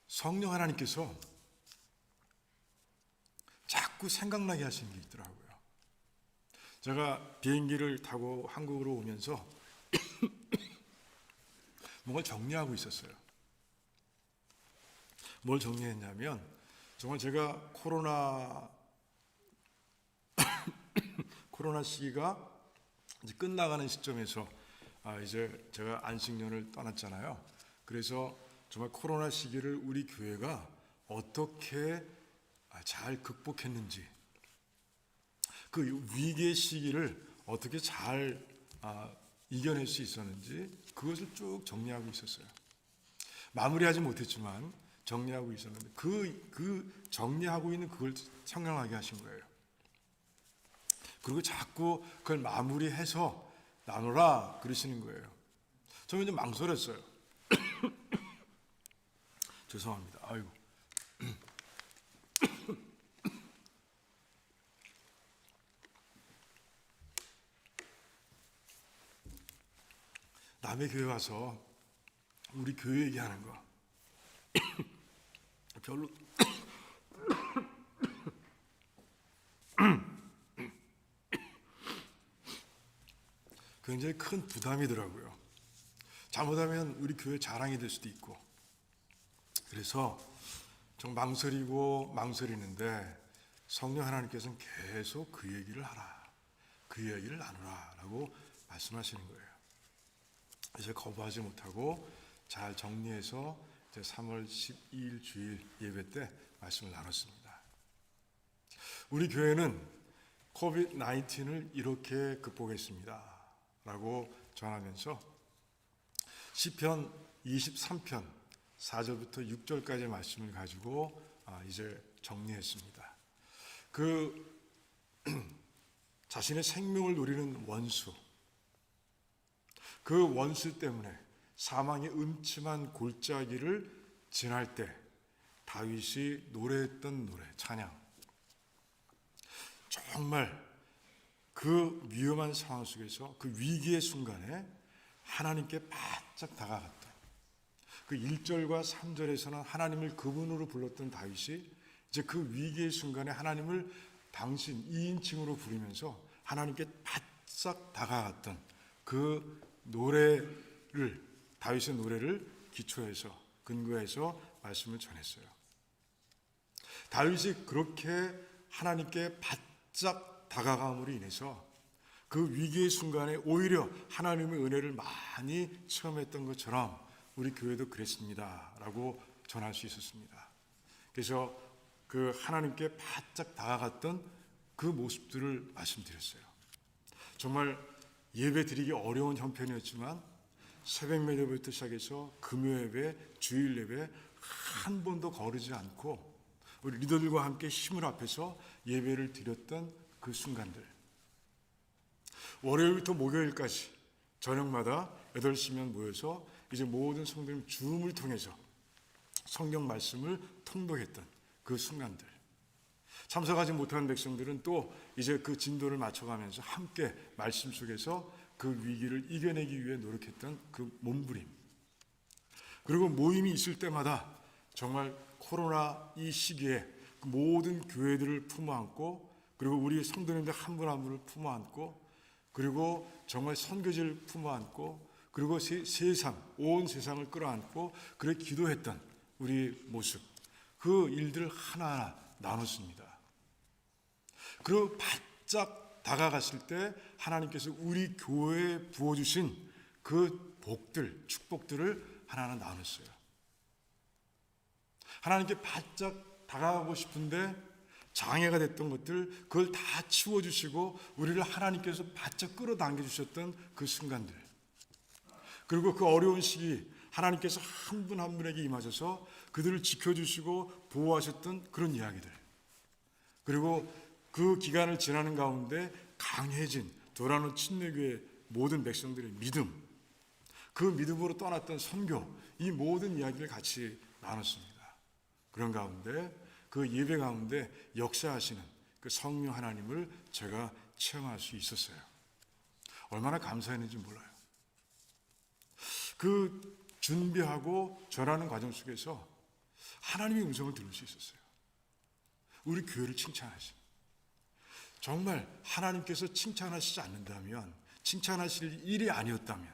성령 하나님께서 자꾸 생각나게 하시는 게 있더라고요. 제가 비행기를 타고 한국으로 오면서 뭔가 정리하고 있었어요. 뭘 정리했냐면, 정말 제가 코로나 시기가 이제 끝나가는 시점에서 이제 제가 안식년을 떠났잖아요. 그래서 정말 코로나 시기를 우리 교회가 어떻게 잘 극복했는지, 그 위기의 시기를 어떻게 잘 이겨낼 수 있었는지 그것을 쭉 정리하고 있었어요. 마무리하지 못했지만 정리하고 있었는데 그 정리하고 있는 그걸 생각나게 하신 거예요. 그리고 자꾸 그걸 마무리해서 나누라 그러시는 거예요. 저는 이제 망설였어요. 죄송합니다. 아이고. 남의 교회 와서 우리 교회 얘기하는 거 별로 굉장히 큰 부담이더라고요. 잘못하면 우리 교회 자랑이 될 수도 있고, 그래서 좀 망설이는데 성령 하나님께서는 계속 그 얘기를 하라, 그 얘기를 나누라 라고 말씀하시는 거예요. 그래서 거부하지 못하고 잘 정리해서 이제 3월 12일 주일 예배 때 말씀을 나눴습니다. 우리 교회는 코비드-19을 이렇게 극복했습니다 라고 전하면서 시편 23편 4절부터 6절까지의 말씀을 가지고 이제 정리했습니다. 자신의 생명을 노리는 원수, 그 원수 때문에 사망의 음침한 골짜기를 지날 때 다윗이 노래했던 노래, 찬양. 정말 그 위험한 상황 속에서 그 위기의 순간에 하나님께 바짝 다가갔던 그 1절과 3절에서는 하나님을 그분으로 불렀던 다윗이 이제 그 위기의 순간에 하나님을 당신 2인칭으로 부르면서 하나님께 바짝 다가갔던 그 다윗의 노래를 기초해서 근거해서 말씀을 전했어요. 다윗이 그렇게 하나님께 바짝 다가감으로 인해서 그 위기의 순간에 오히려 하나님의 은혜를 많이 체험했던 것처럼 우리 교회도 그랬습니다 라고 전할 수 있었습니다. 그래서 그 하나님께 바짝 다가갔던 그 모습들을 말씀드렸어요. 정말 예배 드리기 어려운 형편이었지만 새벽 예배부터 시작해서 금요 예배, 주일 예배 한 번도 거르지 않고 우리 리더들과 함께 힘을 합해서 예배를 드렸던 그 순간들, 월요일부터 목요일까지 저녁마다 8시면 모여서 이제 모든 성도님 줌을 통해서 성경 말씀을 통독했던 그 순간들, 참석하지 못한 백성들은 또 이제 그 진도를 맞춰가면서 함께 말씀 속에서 그 위기를 이겨내기 위해 노력했던 그 몸부림, 그리고 모임이 있을 때마다 정말 코로나 이 시기에 그 모든 교회들을 품어안고, 그리고 우리 성도님들 한 분 한 분을 품어안고, 그리고 정말 선교지를 품어안고, 그리고 온 세상을 끌어안고 그래 기도했던 우리 모습, 그 일들을 하나하나 나눴습니다. 그리고 바짝 다가갔을 때 하나님께서 우리 교회에 부어주신 그 복들, 축복들을 하나하나 나눴어요. 하나님께 바짝 다가가고 싶은데 장애가 됐던 것들, 그걸 다 치워주시고 우리를 하나님께서 바짝 끌어당겨 주셨던 그 순간들, 그리고 그 어려운 시기 하나님께서 한 분 한 분에게 임하셔서 그들을 지켜주시고 보호하셨던 그런 이야기들, 그리고 그 기간을 지나는 가운데 강해진 도라노 침례교회 모든 백성들의 믿음, 그 믿음으로 떠났던 선교, 이 모든 이야기를 같이 나눴습니다. 그런 가운데 그 예배 가운데 역사하시는 그 성령 하나님을 제가 체험할 수 있었어요. 얼마나 감사했는지 몰라요. 그 준비하고 전하는 과정 속에서 하나님의 음성을 들을 수 있었어요. 우리 교회를 칭찬하시는, 정말 하나님께서 칭찬하시지 않는다면, 칭찬하실 일이 아니었다면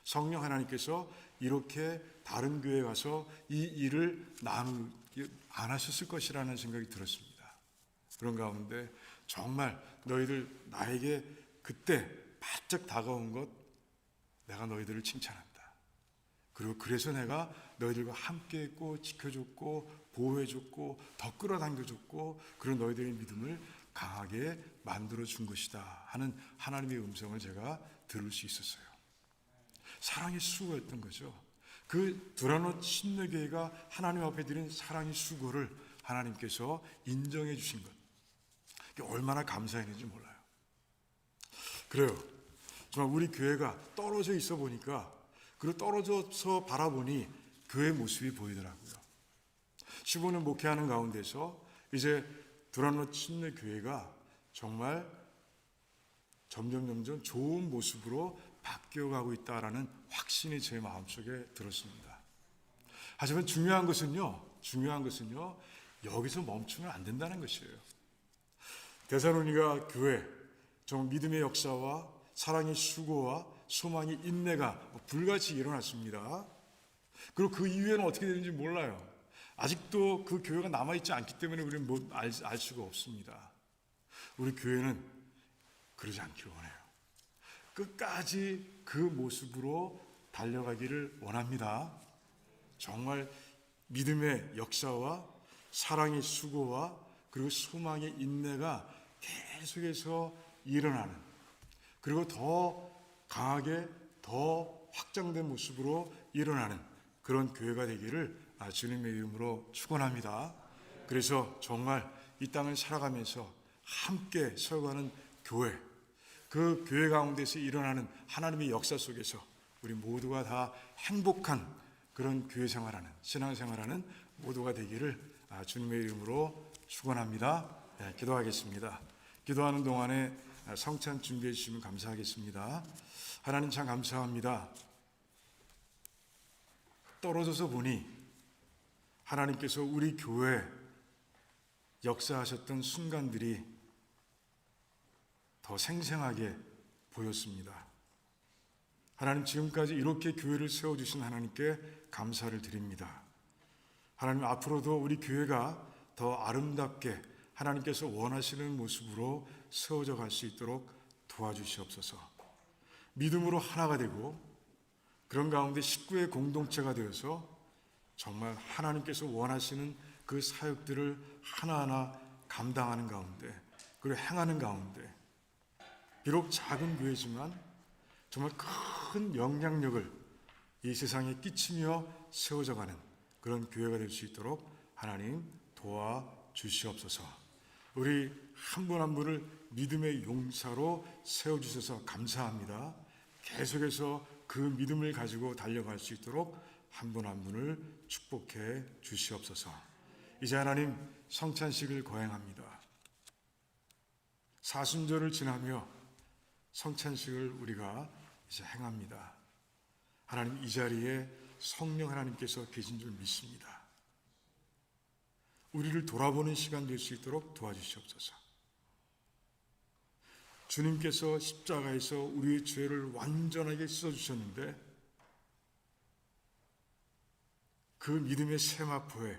성령 하나님께서 이렇게 다른 교회에 가서 이 일을 나누지 안 하셨을 것이라는 생각이 들었습니다. 그런 가운데 정말 너희들 나에게 그때 바짝 다가온 것, 내가 너희들을 칭찬한다. 그리고 그래서 내가 너희들과 함께 했고 지켜줬고 보호해줬고 더 끌어당겨줬고 그런 너희들의 믿음을 강하게 만들어준 것이다 하는 하나님의 음성을 제가 들을 수 있었어요. 사랑의 수고였던 거죠. 그 도라노 침례교회가 하나님 앞에 드린 사랑의 수고를 하나님께서 인정해 주신 것, 얼마나 감사했는지 몰라요. 그래요. 정말 우리 교회가 떨어져 있어 보니까, 그리고 떨어져서 바라보니 교회 모습이 보이더라고요. 15년 목회하는 가운데서 이제 도라노 침례교회가 정말 점점 좋은 모습으로 바뀌어가고 있다라는 확신이 제 마음속에 들었습니다. 하지만 중요한 것은요, 여기서 멈추면 안 된다는 것이에요. 데살로니가 교회, 정말 믿음의 역사와 사랑의 수고와 소망의 인내가 불같이 일어났습니다. 그리고 그 이후에는 어떻게 되는지 몰라요. 아직도 그 교회가 남아있지 않기 때문에 우리는 알 수가 없습니다. 우리 교회는 그러지 않기를 원해요. 끝까지 그 모습으로 달려가기를 원합니다. 정말 믿음의 역사와 사랑의 수고와 그리고 소망의 인내가 계속해서 일어나는, 그리고 더 강하게 더 확장된 모습으로 일어나는 그런 교회가 되기를 주님의 이름으로 축원합니다. 그래서 정말 이 땅을 살아가면서 함께 서가는 교회, 그 교회 가운데서 일어나는 하나님의 역사 속에서 우리 모두가 다 행복한 그런 교회 생활하는, 신앙 생활하는 모두가 되기를 주님의 이름으로 축원합니다. 네, 기도하겠습니다. 기도하는 동안에 성찬 준비해 주시면 감사하겠습니다. 하나님 참 감사합니다. 떨어져서 보니 하나님께서 우리 교회 역사하셨던 순간들이 더 생생하게 보였습니다. 하나님, 지금까지 이렇게 교회를 세워주신 하나님께 감사를 드립니다. 하나님, 앞으로도 우리 교회가 더 아름답게 하나님께서 원하시는 모습으로 세워져 갈 수 있도록 도와주시옵소서. 믿음으로 하나가 되고 그런 가운데 식구의 공동체가 되어서 정말 하나님께서 원하시는 그 사역들을 하나하나 감당하는 가운데, 그리고 행하는 가운데, 비록 작은 교회지만 정말 큰 영향력을 이 세상에 끼치며 세워져가는 그런 교회가 될 수 있도록 하나님 도와주시옵소서. 우리 한 분 한 분을 믿음의 용사로 세워주셔서 감사합니다. 계속해서 그 믿음을 가지고 달려갈 수 있도록 한 분 한 분을 축복해 주시옵소서. 이제 하나님 성찬식을 거행합니다. 사순절을 지나며 성찬식을 우리가 이제 행합니다. 하나님, 이 자리에 성령 하나님께서 계신 줄 믿습니다. 우리를 돌아보는 시간 될 수 있도록 도와주시옵소서. 주님께서 십자가에서 우리의 죄를 완전하게 씻어주셨는데 그 믿음의 세마포에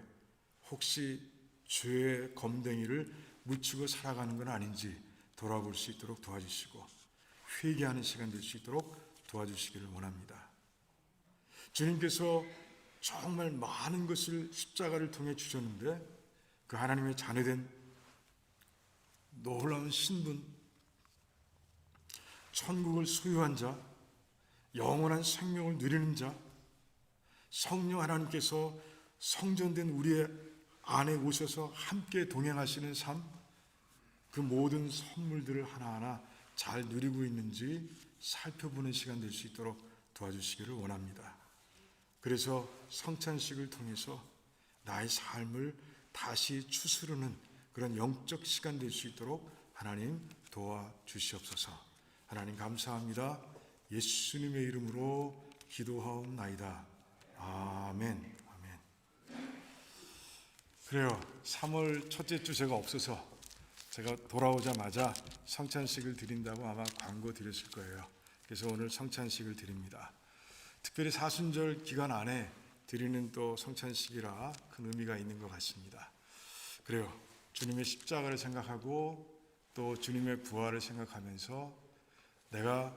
혹시 죄의 검댕이를 묻히고 살아가는 건 아닌지 돌아볼 수 있도록 도와주시고 회개하는 시간 될 수 있도록 도와주시기를 원합니다. 주님께서 정말 많은 것을 십자가를 통해 주셨는데 그 하나님의 자녀된 놀라운 신분, 천국을 소유한 자, 영원한 생명을 누리는 자, 성령 하나님께서 성전된 우리의 안에 오셔서 함께 동행하시는 삶, 그 모든 선물들을 하나하나 잘 누리고 있는지 살펴보는 시간 될 수 있도록 도와주시기를 원합니다. 그래서 성찬식을 통해서 나의 삶을 다시 추스르는 그런 영적 시간 될 수 있도록 하나님 도와주시옵소서. 하나님 감사합니다. 예수님의 이름으로 기도하옵나이다. 아멘. 아멘. 그래요. 3월 첫째 주 제가 없어서 제가 돌아오자마자 성찬식을 드린다고 아마 광고 드렸을 거예요. 그래서 오늘 성찬식을 드립니다. 특별히 사순절 기간 안에 드리는 또 성찬식이라 큰 의미가 있는 것 같습니다. 그래요. 주님의 십자가를 생각하고 또 주님의 부활을 생각하면서 내가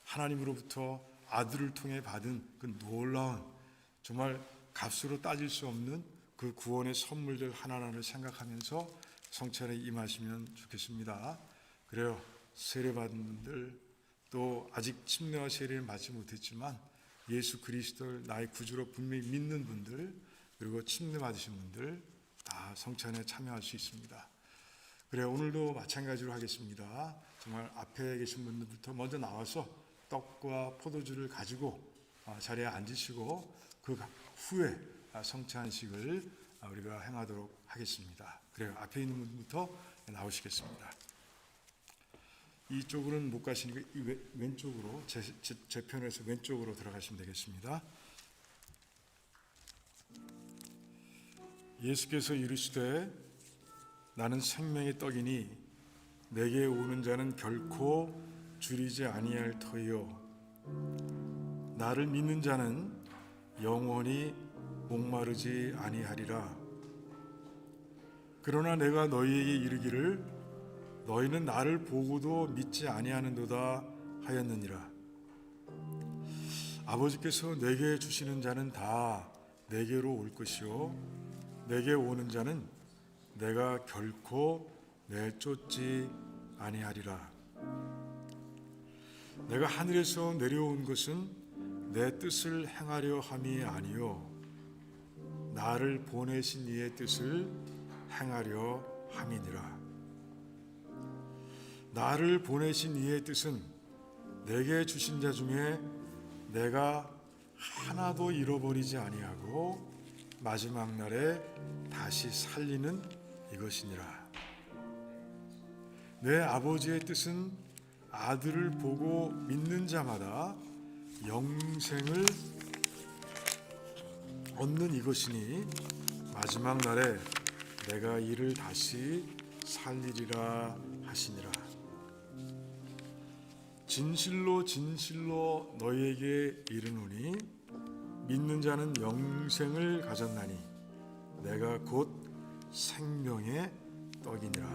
하나님으로부터 아들을 통해 받은 그 놀라운 정말 값으로 따질 수 없는 그 구원의 선물들 하나하나를 생각하면서 성찬에 임하시면 좋겠습니다. 그래요. 세례받은 분들 또 아직 침례와 세례를 받지 못했지만 예수 그리스도를 나의 구주로 분명히 믿는 분들 그리고 침례 받으신 분들 다 성찬에 참여할 수 있습니다. 그래요. 오늘도 마찬가지로 하겠습니다. 정말 앞에 계신 분들부터 먼저 나와서 떡과 포도주를 가지고 자리에 앉으시고 그 후에 성찬식을 우리가 행하도록 하겠습니다. 그래요. 앞에 있는 분부터 나오시겠습니다. 이쪽으로는 못 가시니까 이 왼쪽으로 제 편에서 왼쪽으로 들어가시면 되겠습니다. 예수께서 이르시되 나는 생명의 떡이니 내게 오는 자는 결코 줄이지 아니할 터이요 나를 믿는 자는 영원히 목마르지 아니하리라. 그러나 내가 너희에게 이르기를 너희는 나를 보고도 믿지 아니하는도다 하였느니라. 아버지께서 내게 주시는 자는 다 내게로 올 것이요 내게 오는 자는 내가 결코 내쫓지 아니하리라. 내가 하늘에서 내려온 것은 내 뜻을 행하려 함이 아니요 나를 보내신 이의 뜻을 행하려 함이니라. 나를 보내신 이의 뜻은 내게 주신 자 중에 내가 하나도 잃어버리지 아니하고 마지막 날에 다시 살리는 이것이니라. 내 아버지의 뜻은 아들을 보고 믿는 자마다 영생을 얻는 이것이니 마지막 날에 내가 이를 다시 살리리라 하시니라. 진실로 진실로 너희에게 이르노니 믿는 자는 영생을 가졌나니 내가 곧 생명의 떡이니라.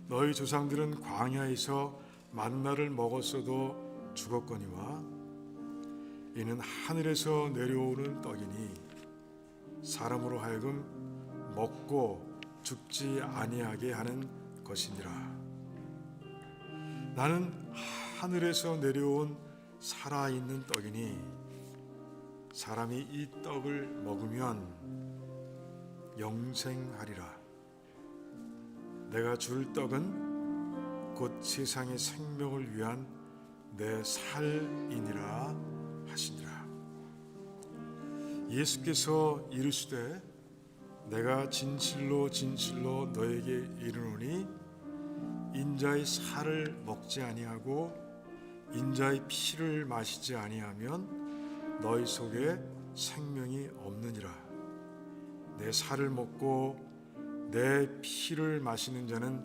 너희 조상들은 광야에서 만나를 먹었어도 죽었거니와 이는 하늘에서 내려오는 떡이니 사람으로 하여금 먹고 죽지 아니하게 하는 것이니라. 나는 하늘에서 내려온 살아있는 떡이니 사람이 이 떡을 먹으면 영생하리라. 내가 줄 떡은 곧 세상의 생명을 위한 내 살이니라 하시니라. 예수께서 이르시되 내가 진실로 진실로 너에게 이르노니 인자의 살을 먹지 아니하고 인자의 피를 마시지 아니하면 너희 속에 생명이 없느니라. 내 살을 먹고 내 피를 마시는 자는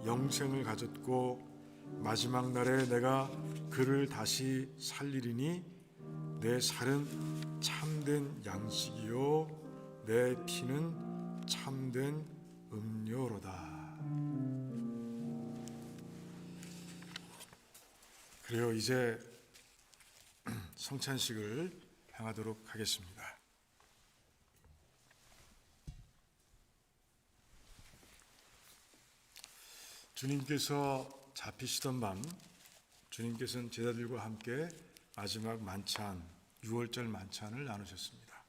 영생을 가졌고 마지막 날에 내가 그를 다시 살리리니 내 살은 참된 양식이요 내 피는 참된 음료로다. 그래요. 이제 성찬식을 행하도록 하겠습니다. 주님께서 잡히시던 밤, 주님께서는 제자들과 함께 마지막 만찬, 6월절 만찬을 나누셨습니다.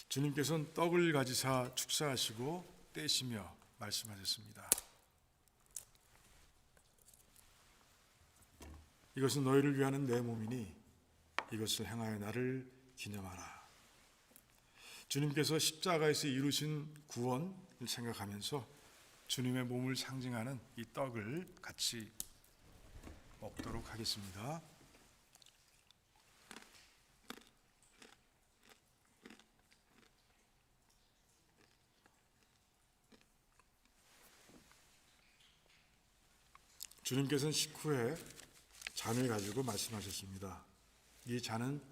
주님께서는 떡을 가지사 축사하시고 떼시며 말씀하셨습니다. 이것은 너희를 위하는 내 몸이니 이것을 행하여 나를 기념하라. 주님께서 십자가에서 이루신 구원을 생각하면서 주님의 몸을 상징하는 이 떡을 같이 먹도록 하겠습니다. 주님께서는 식후에 잔을 가지고 말씀하셨습니다. 이 잔은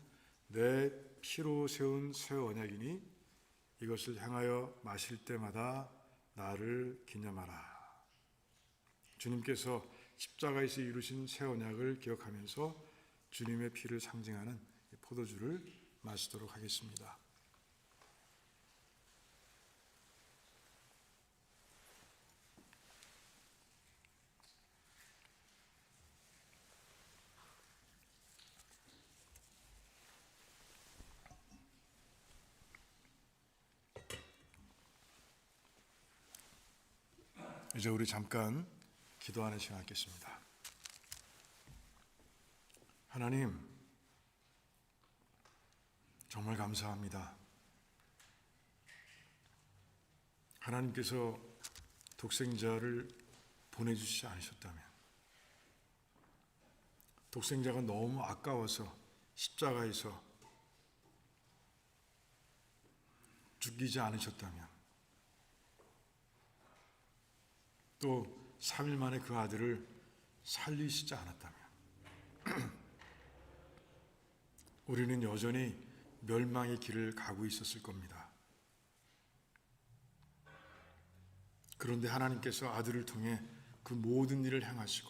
내 피로 세운 새 언약이니 이것을 행하여 마실 때마다 나를 기념하라. 주님께서 십자가에서 이루신 새 언약을 기억하면서 주님의 피를 상징하는 포도주를 마시도록 하겠습니다. 이제 우리 잠깐 기도하는 시간 갖겠습니다. 하나님, 정말 감사합니다. 하나님께서 독생자를 보내주시지 않으셨다면, 독생자가 너무 아까워서 십자가에서 죽이지 않으셨다면, 또 3일 만에 그 아들을 살리시지 않았다면 우리는 여전히 멸망의 길을 가고 있었을 겁니다. 그런데 하나님께서 아들을 통해 그 모든 일을 행하시고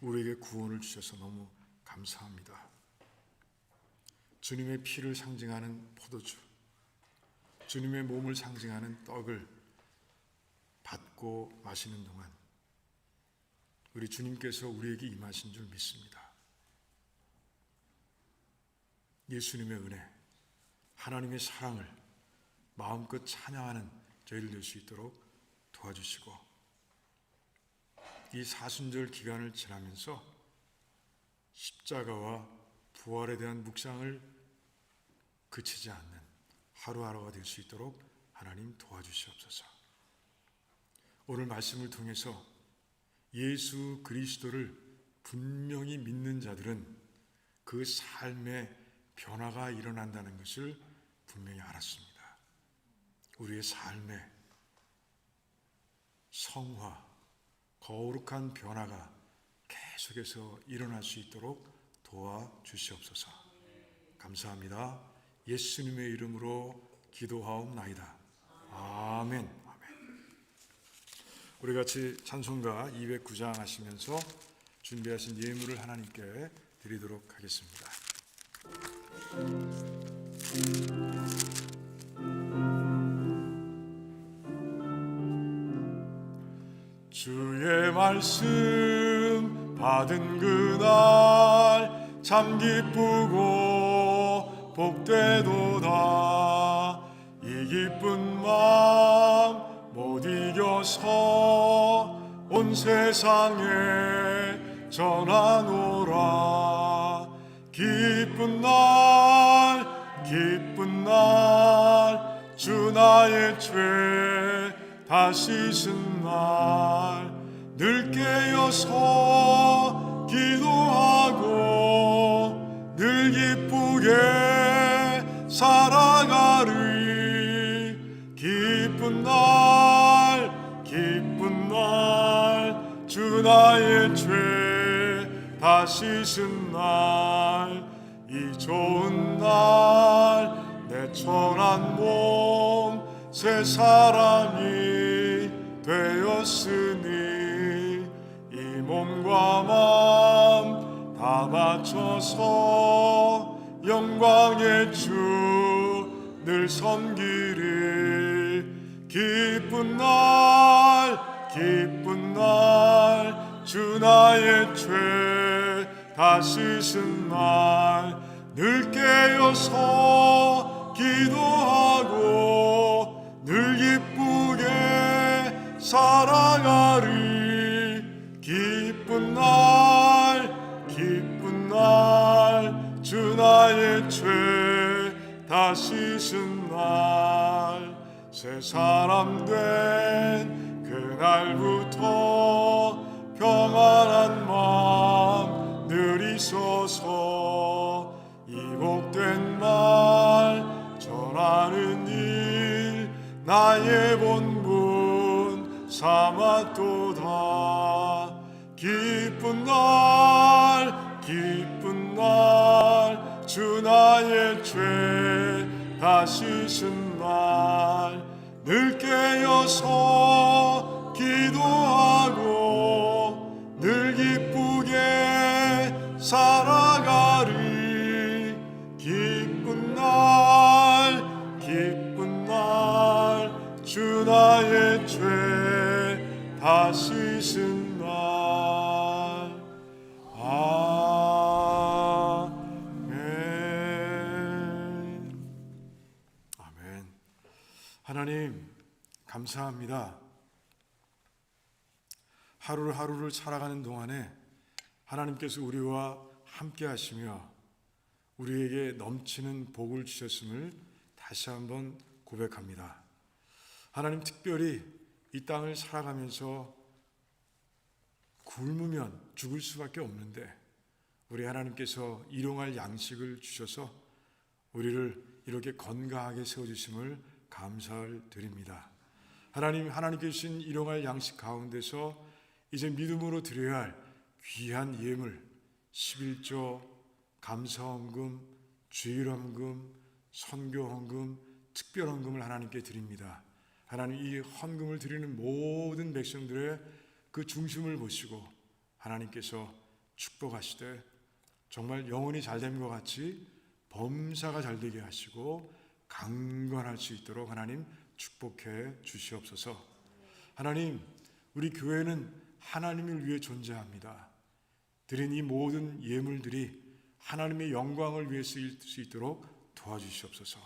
우리에게 구원을 주셔서 너무 감사합니다. 주님의 피를 상징하는 포도주, 주님의 몸을 상징하는 떡을 받고 마시는 동안 우리 주님께서 우리에게 임하신 줄 믿습니다. 예수님의 은혜, 하나님의 사랑을 마음껏 찬양하는 저희를 될 수 있도록 도와주시고, 이 사순절 기간을 지나면서 십자가와 부활에 대한 묵상을 그치지 않는 하루하루가 될 수 있도록 하나님 도와주시옵소서. 오늘 말씀을 통해서 예수 그리스도를 분명히 믿는 자들은 그 삶의 변화가 일어난다는 것을 분명히 알았습니다. 우리의 삶의 성화, 거룩한 변화가 계속해서 일어날 수 있도록 도와주시옵소서. 감사합니다. 예수님의 이름으로 기도하옵나이다. 아멘. 우리 같이 찬송가 209장 하시면서 준비하신 예물을 하나님께 드리도록 하겠습니다. 주의 말씀 받은 그날 참 기쁘고 복되도다. 이 기쁜 마음 못 이겨서 온 세상에 전하노라. 기쁜 날 주 나의 죄 다 씻은 날 늘 깨어서 기도하고 늘 기쁘게 살아가리. 기쁜 날 주 나의 죄 다 씻은 날 이 좋은 날 내 천한 몸 새 사람이 되었으니 이 몸과 마음 다 바쳐서 영광의 주 늘 섬기리. 기쁜 날 주 나의 죄 다 씻은 날 늘 깨어서 기도하고 늘 기쁘게 살아가리. 기쁜 날 주 나의 죄 다 씻은 날 새 사람 된 그날부터 평안한 마음 늘 있어서 이 복된 말 전하는 일 나의 본분 삼았도다. 기쁜 날 주 나의 죄 다 씻은 날 늘 깨어서 기도하고 늘 기쁘게 살아가리. 기쁜 날 주 나의 죄 다 씻은 날. 아멘. 하나님 감사합니다. 하루하루를 살아가는 동안에 하나님께서 우리와 함께 하시며 우리에게 넘치는 복을 주셨음을 다시 한번 고백합니다. 하나님, 특별히 이 땅을 살아가면서 굶으면 죽을 수밖에 없는데 우리 하나님께서 일용할 양식을 주셔서 우리를 이렇게 건강하게 세워주심을 감사를 드립니다. 하나님께 주신 일용할 양식 가운데서 이제 믿음으로 드려야 할 귀한 예물, 11조, 감사헌금, 주일헌금, 선교헌금, 특별헌금을 하나님께 드립니다. 하나님, 이 헌금을 드리는 모든 백성들의 그 중심을 보시고 하나님께서 축복하시되 정말 영혼이 잘됨 것 같이 범사가 잘되게 하시고 강건할 수 있도록 하나님 축복해 주시옵소서. 하나님, 우리 교회는 하나님을 위해 존재합니다. 드린 이 모든 예물들이 하나님의 영광을 위해 쓰일 수 있도록 도와주시옵소서.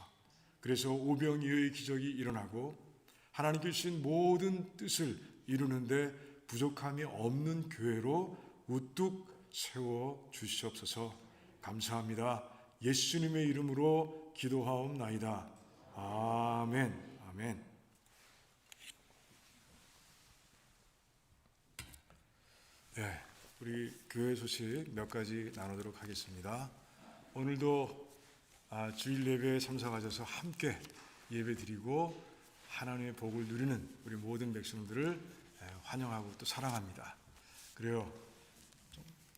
그래서 오병이어의 기적이 일어나고 하나님께 주신 모든 뜻을 이루는데 부족함이 없는 교회로 우뚝 세워 주시옵소서. 감사합니다. 예수님의 이름으로 기도하옵나이다. 아멘. 아멘. 네, 우리 교회 소식 몇 가지 나누도록 하겠습니다. 오늘도 주일 예배에 참석하셔서 함께 예배드리고 하나님의 복을 누리는 우리 모든 백성들을 환영하고 또 사랑합니다. 그래요.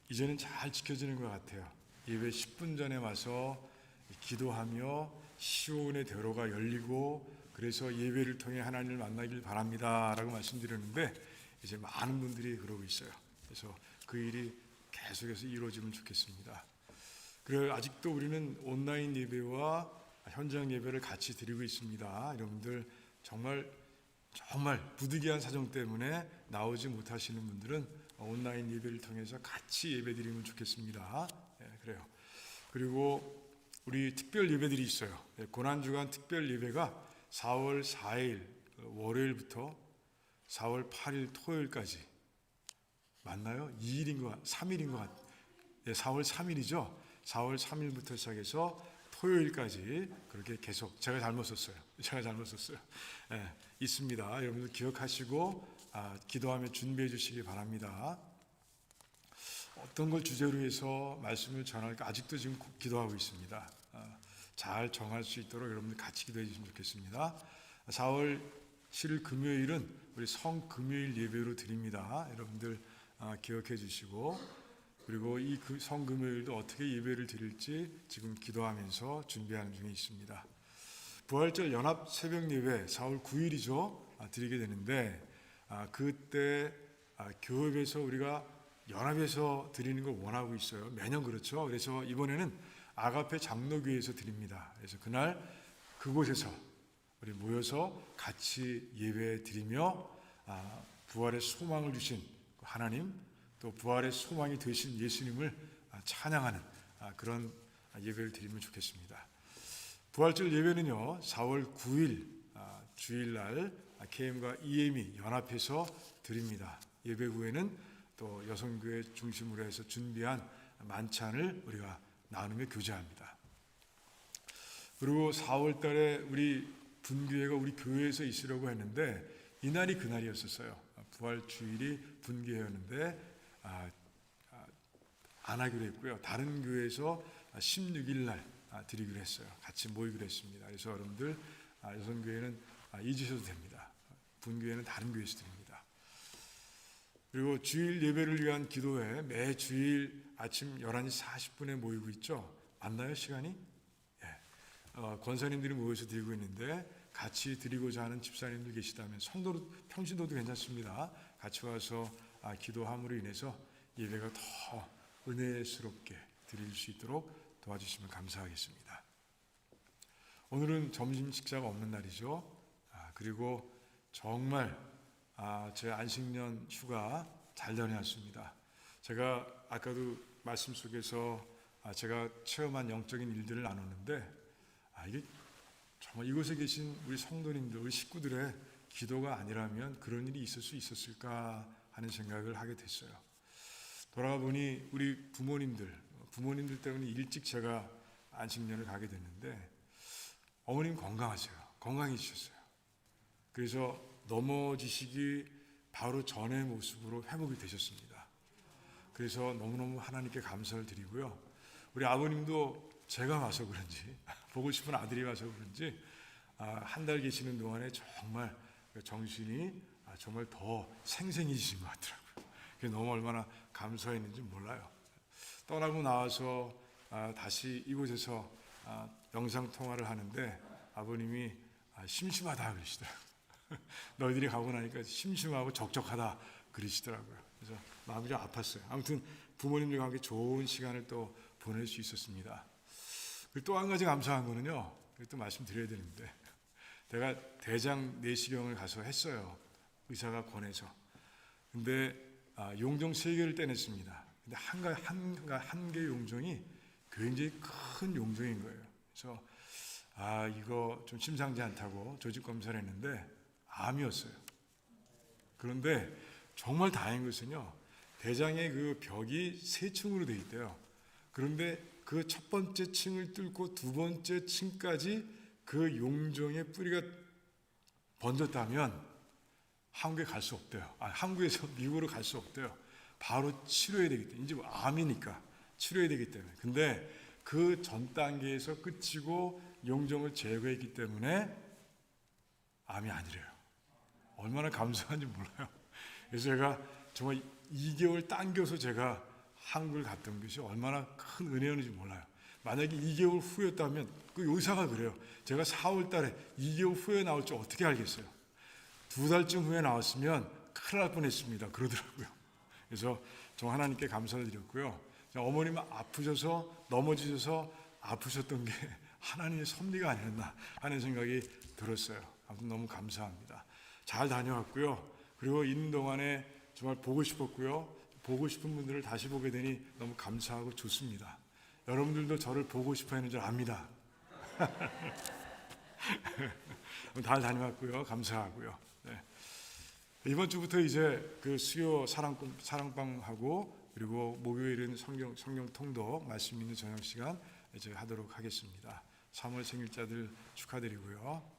이제는 잘 지켜지는 것 같아요. 예배 10분 전에 와서 기도하며 시온의 대로가 열리고 그래서 예배를 통해 하나님을 만나길 바랍니다 라고 말씀드렸는데 이제 많은 분들이 그러고 있어요. 그래서 그 일이 계속해서 이루어지면 좋겠습니다. 그래요. 아직도 우리는 온라인 예배와 현장 예배를 같이 드리고 있습니다. 여러분들 정말 부득이한 사정 때문에 나오지 못하시는 분들은 온라인 예배를 통해서 같이 예배 드리면 좋겠습니다. 그래요. 그리고 우리 특별 예배들이 있어요. 고난주간 특별 예배가 4월 4일 월요일부터 4월 8일 토요일까지 맞나요? 2일인 것 같, 3일인 것 같. 4월 3일이죠. 4월 3일부터 시작해서 토요일까지 그렇게 계속 제가 잘못 썼어요. 있습니다. 여러분들 기억하시고 기도하며 준비해 주시기 바랍니다. 어떤 걸 주제로 해서 말씀을 전할까 아직도 지금 기도하고 있습니다. 잘 정할 수 있도록 여러분들 같이 기도해 주시면 좋겠습니다. 4월 7일 금요일은 우리 성금요일 예배로 드립니다. 여러분들 기억해 주시고 그리고 이 성금요일도 어떻게 예배를 드릴지 지금 기도하면서 준비하는 중에 있습니다. 부활절 연합 새벽 예배 4월 9일이죠. 드리게 되는데 그때 교회에서 우리가 연합해서 드리는 걸 원하고 있어요. 매년 그렇죠. 그래서 이번에는 아가페 장로교회에서 드립니다. 그래서 그날 그곳에서 우리 모여서 같이 예배 드리며 부활의 소망을 주신 하나님, 또 부활의 소망이 되신 예수님을 찬양하는 그런 예배를 드리면 좋겠습니다. 부활절 예배는요 4월 9일 주일날 KM과 EM이 연합해서 드립니다. 예배 후에는 또 여성교회 중심으로 해서 준비한 만찬을 우리가 나누며 교제합니다. 그리고 4월 달에 우리 분교회가 우리 교회에서 있으려고 했는데 이날이 그날이었었어요. 부활 주일이 분교회였는데 안 하기로 했고요. 다른 교회에서 16일 날 드리기로 했어요. 같이 모이기로 했습니다. 그래서 여러분들 여성교회는 잊으셔도 됩니다. 분교회는 다른 교회에서 드립니다. 그리고 주일 예배를 위한 기도회 매 주일 아침 11시 40분에 모이고 있죠. 맞나요 시간이? 권사님들이 모여서 드리고 있는데 같이 드리고자 하는 집사님들 계시다면 성도로 평신도도 괜찮습니다. 같이 와서 기도함으로 인해서 예배가 더 은혜스럽게 드릴 수 있도록 도와주시면 감사하겠습니다. 오늘은 점심 식사가 없는 날이죠. 그리고 정말 제 안식년 휴가 잘 다녀왔습니다. 제가 아까도 말씀 속에서 제가 체험한 영적인 일들을 나눴는데 이게 정말 이곳에 계신 우리 성도님들, 우리 식구들의 기도가 아니라면 그런 일이 있을 수 있었을까 하는 생각을 하게 됐어요. 돌아가 보니 우리 부모님들 때문에 일찍 제가 안식년을 가게 됐는데 어머님 건강해지셨어요. 그래서 넘어지시기 바로 전의 모습으로 회복이 되셨습니다. 그래서 너무너무 하나님께 감사를 드리고요. 우리 아버님도 제가 와서 그런지 보고 싶은 아들이 와서 그런지 한 달 계시는 동안에 정말 정신이 정말 더 생생해지신 것 같더라고요. 그게 너무 얼마나 감사했는지 몰라요. 떠나고 나와서 다시 이곳에서 영상통화를 하는데 아버님이 심심하다 그러시더라고요. 너희들이 가고 나니까 심심하고 적적하다 그러시더라고요. 그래서 마음이 좀 아팠어요. 아무튼 부모님들과 함께 좋은 시간을 또 보낼 수 있었습니다. 그리고 또 한 가지 감사한 거는요. 또 말씀드려야 되는데 제가 대장 내시경을 가서 했어요. 의사가 권해서. 근데 용종 3개를 떼냈습니다. 근데 한 개 용종이 굉장히 큰 용종인 거예요. 그래서 이거 좀 심상치 않다고 조직 검사를 했는데 암이었어요. 그런데 정말 다행인 것은요. 대장의 그 벽이 3층으로 되어 있대요. 그런데 그 첫 번째 층을 뚫고 두 번째 층까지 그 용종의 뿌리가 번졌다면 한국에 갈 수 없대요. 한국에서 미국으로 갈 수 없대요. 바로 치료해야 되기 때문에. 이제 암이니까 치료해야 되기 때문에. 근데 그 전 단계에서 끝이고 용종을 제거했기 때문에 암이 아니래요. 얼마나 감사한지 몰라요. 그래서 제가 정말 2개월 당겨서 제가 한국을 갔던 것이 얼마나 큰 은혜였는지 몰라요. 만약에 2개월 후였다면 그 의사가 그래요. 제가 4월 달에 2개월 후에 나올 줄 어떻게 알겠어요. 2달쯤 후에 나왔으면 큰일 날 뻔했습니다. 그러더라고요. 그래서 저 하나님께 감사를 드렸고요. 어머님은 아프셔서 넘어지셔서 아프셨던 게 하나님의 섭리가 아니었나 하는 생각이 들었어요. 아무튼 너무 감사합니다. 잘 다녀왔고요. 그리고 있는 동안에 정말 보고 싶었고요. 보고 싶은 분들을 다시 보게 되니 너무 감사하고 좋습니다. 여러분들도 저를 보고 싶어 하는 줄 압니다. 잘 다녀왔고요. 감사하고요. 네. 이번 주부터 이제 그 수요 사랑방하고 그리고 목요일은 성경 통독 말씀 있는 저녁 시간 이제 하도록 하겠습니다. 3월 생일자들 축하드리고요.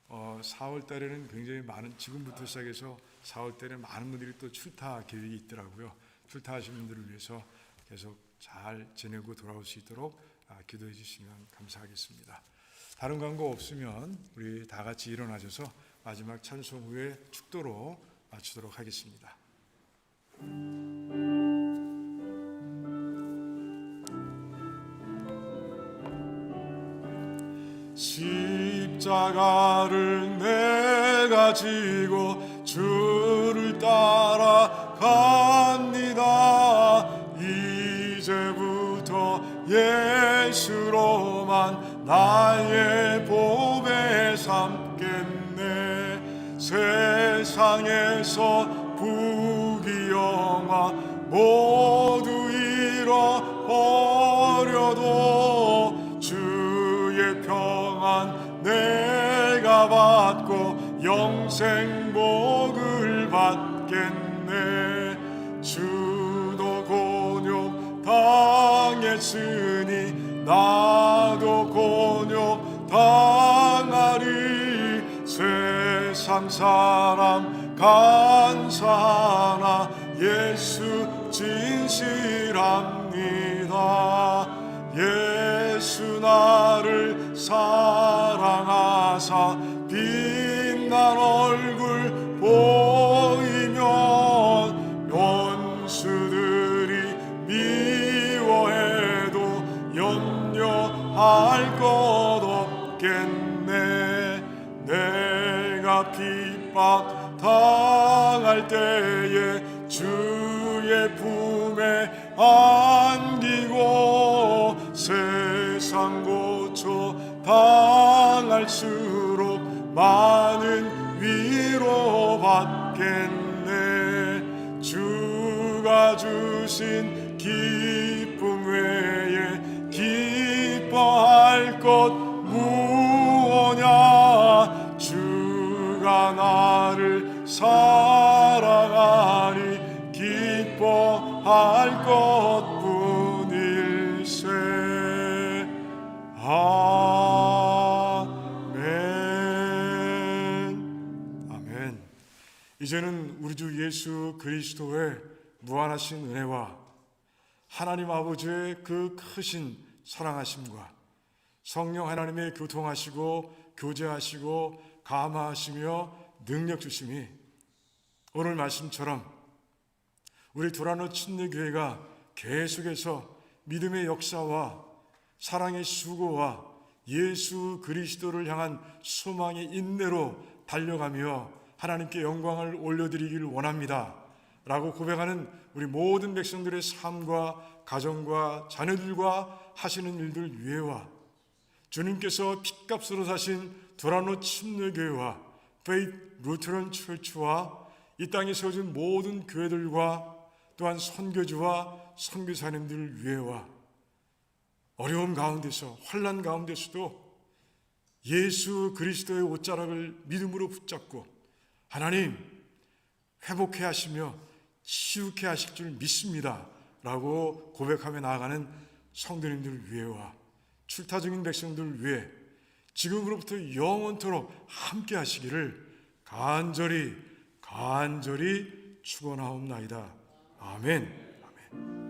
4월 달에는 굉장히 많은 지금부터 시작해서 4월 달에는 많은 분들이 또 출타 계획이 있더라고요. 출타하신 분들을 위해서 계속 잘 지내고 돌아올 수 있도록 기도해 주시면 감사하겠습니다. 다른 광고 없으면 우리 다 같이 일어나셔서 마지막 찬송 후에 축도로 마치도록 하겠습니다. 십자가를 내가 지고 주를 따라갑니다. 이제부터 예수로만 나의 보배 삼겠네. 세상에서 부귀영화 모두 잃어버려도 주의 평안 내가 받고 영생 복을 받겠네. 주도 곤욕 당했으니 나도 곤욕 당하리. 세상 사람 간사하나 예수 진실합니다. 예수 나를 사랑하사 빛난 얼굴 보이면 원수들이 미워해도 염려할 것 없겠네. 내가 핍박 당할 때에 주의 품에 안기고 세상 고초 당할수록 많은 위로 받겠네. 주가 주신 기쁨 외에 기뻐할 것 무엇냐. 주가 나를 사랑하니 기뻐할 것뿐일세. 아멘. 아멘. 이제는 우리 주 예수 그리스도의 무한하신 은혜와 하나님 아버지의 그 크신 사랑하심과 성령 하나님의 교통하시고 교제하시고 감화하시며 능력 주심이 오늘 말씀처럼 우리 도라노 침례교회가 계속해서 믿음의 역사와 사랑의 수고와 예수 그리스도를 향한 소망의 인내로 달려가며 하나님께 영광을 올려드리기를 원합니다 라고 고백하는 우리 모든 백성들의 삶과 가정과 자녀들과 하시는 일들 위에와 주님께서 핏값으로 사신 도라노 침례교회와 페이트 루터런 철치와 이 땅에 세워진 모든 교회들과 또한 선교주와 선교사님들 위에와 어려움 가운데서 환난 가운데서도 예수 그리스도의 옷자락을 믿음으로 붙잡고 하나님 회복해 하시며 치유케 하실 줄 믿습니다 라고 고백하며 나아가는 성도님들 위에와 출타 중인 백성들 위해 지금으로부터 영원토록 함께 하시기를 간절히 축원하옵나이다. 아멘. 아멘.